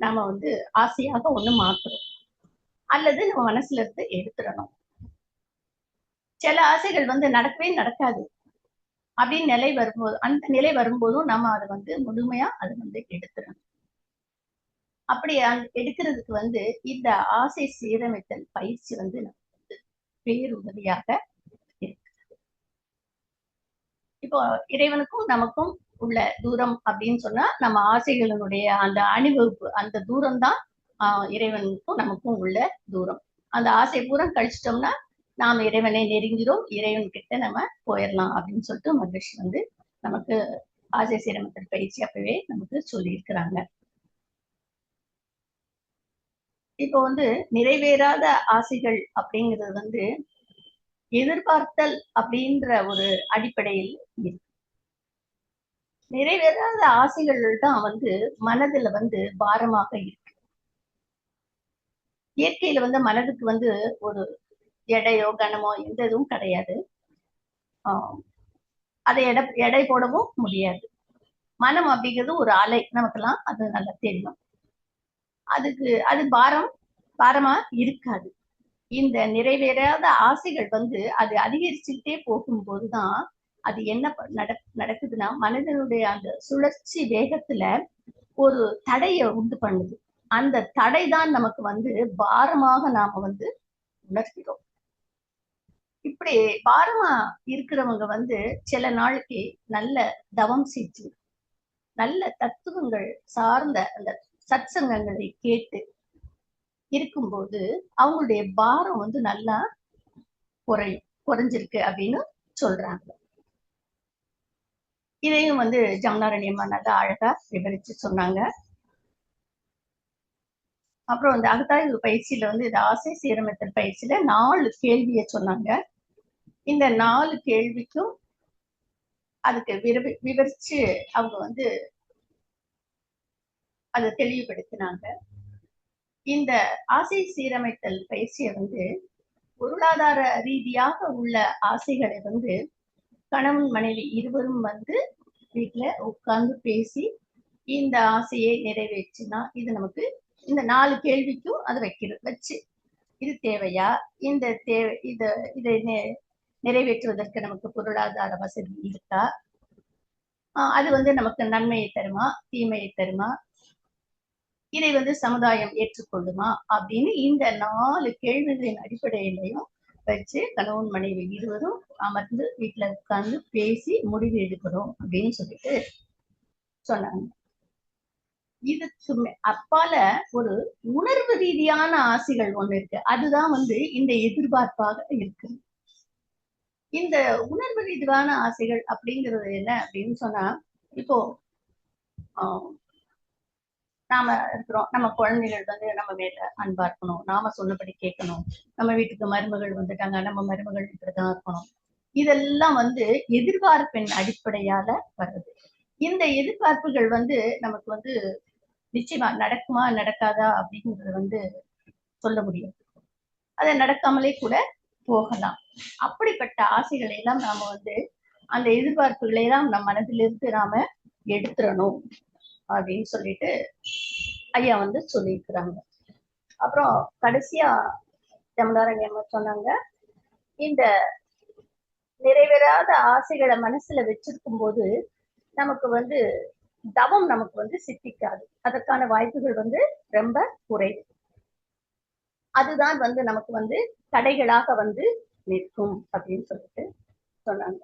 [SPEAKER 2] நம்ம வந்து ஆசையாக ஒண்ணு மாத்துறோம், அல்லது நம்ம மனசுல இருந்து எடுத்துடணும். சில ஆசைகள் வந்து நடக்கவே நடக்காது அப்படின்னு நிலை வரும்போது, அந்த நிலை வரும்போதும் நம்ம அதை வந்து முழுமையா அதை வந்து எடுத்துடணும். அப்படி எடுக்கிறதுக்கு வந்து இந்த ஆசை சீரமைத்தல் பயிற்சி வந்து நமக்கு பேருதவியாக இருக்கு. இப்போ இறைவனுக்கும் நமக்கும் உள்ள தூரம் அப்படின்னு சொன்னா நம்ம ஆசைகளினுடைய அந்த அணிவகுப்பு, அந்த தூரம் தான் இறைவனுக்கும் நமக்கும் உள்ள தூரம். அந்த ஆசை பூரா கழிச்சிட்டோம்னா நாம இறைவனை நெருங்கிறோம், இறைவன் கிட்ட நம்ம போயிடலாம் அப்படின்னு சொல்லிட்டு மகிழ்ச்சி வந்து நமக்கு ஆசை சீரமைத்தல் பயிற்சி அப்பவே நமக்கு சொல்லி இருக்கிறாங்க. இப்போ வந்து நிறைவேறாத ஆசைகள் அப்படிங்கிறது வந்து எதிர்பார்த்தல் அப்படின்ற ஒரு அடிப்படையில் இருக்கு. நிறைவேறாத ஆசைகள் தான் வந்து மனதுல வந்து பாரமாக இருக்கு. இயற்கையில வந்து மனதுக்கு வந்து ஒரு எடையோ கனமோ எந்த இதுவும் கிடையாது. அதை எடை போடவும் முடியாது. மனம் அப்படிங்கிறது ஒரு அலை, நமக்கெல்லாம் அது நல்லா தெரியும். அது பாரமா இருக்காது. இந்த நிறைவேறாத ஆசைகள் வந்து அது அதிகரிச்சுக்கிட்டே போகும்போதுதான் அது என்ன நடக்குதுன்னா மனிதனுடைய அந்த சுழற்சி வேகத்துல ஒரு தடையை உண்டு பண்ணுது. அந்த தடை தான் நமக்கு வந்து பாரமாக நாம வந்து உணர்கிறோம். இப்படி பாரமா இருக்கிறவங்க வந்து சில நாளைக்கு நல்ல தவம் செஞ்சு நல்ல தத்துவங்கள் சார்ந்த அந்த சத்சங்கங்களை கேட்டு இருக்கும்போது அவங்களுடைய பாரம் வந்து நல்லா குறைஞ்சிருக்கு அப்படின்னு சொல்றாங்க. இதையும் வந்து ஜமுனாராணி அம்மா நல்லா அழகா விவரிச்சு சொன்னாங்க. அப்புறம் இந்த அகத்தாய்வு பயிற்சியில வந்து இந்த ஆசை சீரமைத்தல் பயிற்சியில 4 கேள்வியை சொன்னாங்க. இந்த 4 கேள்விக்கும் அதுக்கு விவரிச்சு அவங்க வந்து அதை தெளிவுபடுத்தினாங்க. இந்த ஆசை சீரமைத்தல் பயிற்சியை வந்து பொருளாதார ரீதியாக உள்ள ஆசைகளை வந்து கணவன் மனைவி இருவரும் வந்து வீட்டுல உட்கார்ந்து பேசி இந்த ஆசையை நிறைவேற்றினா இது நமக்கு இந்த 4 கேள்விக்கும் அதை வச்சு இது தேவையா, இந்த தேவை இதை நிறைவேற்றுவதற்கு நமக்கு பொருளாதார வசதி இருக்கா, அது வந்து நமக்கு நன்மையை தருமா தீமையை தருமா, இதை வந்து சமுதாயம் ஏற்றுக்கொள்ளுமா அப்படின்னு இந்த 4 கேள்விகளின் அடிப்படையிலையும் வச்சு கணவன் மனைவி இருவரும் அமர்ந்து வீட்டுல உட்கார்ந்து பேசி முடிவு எடுக்கணும் அப்படின்னு சொல்லிட்டு சொன்னாங்க. இதுக்கு அப்பால ஒரு உணர்வு ரீதியான ஆசைகள் ஒண்ணு இருக்கு, அதுதான் வந்து இந்த எதிர்பார்ப்பாக இருக்கு. இந்த உணர்வு ரீதியான ஆசைகள் அப்படிங்கிறது என்ன அப்படின்னு சொன்னா, இப்போ நாம இருக்கிறோம், நம்ம குழந்தைகள் வந்து நம்ம மேல அன்பா இருக்கணும், நாம சொன்னபடி கேட்கணும், நம்ம வீட்டுக்கு மருமகள் வந்துட்டாங்க நம்ம மருமகள் இப்படிதான் இருக்கணும், இதெல்லாம் வந்து எதிர்பார்ப்பின் அடிப்படையால வருது. இந்த எதிர்பார்ப்புகள் வந்து நமக்கு வந்து நிச்சயமா நடக்குமா நடக்காதா அப்படிங்கிறது வந்து சொல்ல முடியும், அதை நடக்காமலே கூட போகலாம். அப்படிப்பட்ட ஆசைகளை எல்லாம் நாம வந்து அந்த எதிர்பார்ப்புகளை எல்லாம் நம் மனதிலிருந்து நாம எடுத்துடணும் அப்படின்னு சொல்லிட்டு ஐயா வந்து சொல்லியிருக்கிறாங்க. அப்புறம் கடைசியா ஜமுனாராணி அம்மா சொன்னாங்க, இந்த நிறைவேறாத ஆசைகளை மனசுல வச்சிருக்கும் போது நமக்கு வந்து தவம் நமக்கு வந்து சித்திக்காது, அதற்கான வாய்ப்புகள் வந்து ரொம்ப குறைவு. அதுதான் வந்து நமக்கு வந்து தடைகளாக வந்து நிற்கும் அப்படின்னு சொல்லிட்டு சொன்னாங்க.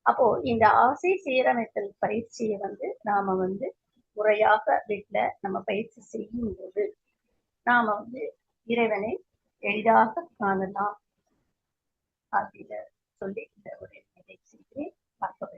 [SPEAKER 2] அப்போ இந்த ஆசை சீரமைத்தல் பயிற்சியை வந்து நாம வந்து முறையாக வீட்டுல நம்ம பயிற்சி செய்யும் போது நாம வந்து இறைவனை எளிதாக காணலாம் அப்படின்னு சொல்லி இந்த ஒரு நிலை செய்து பார்க்க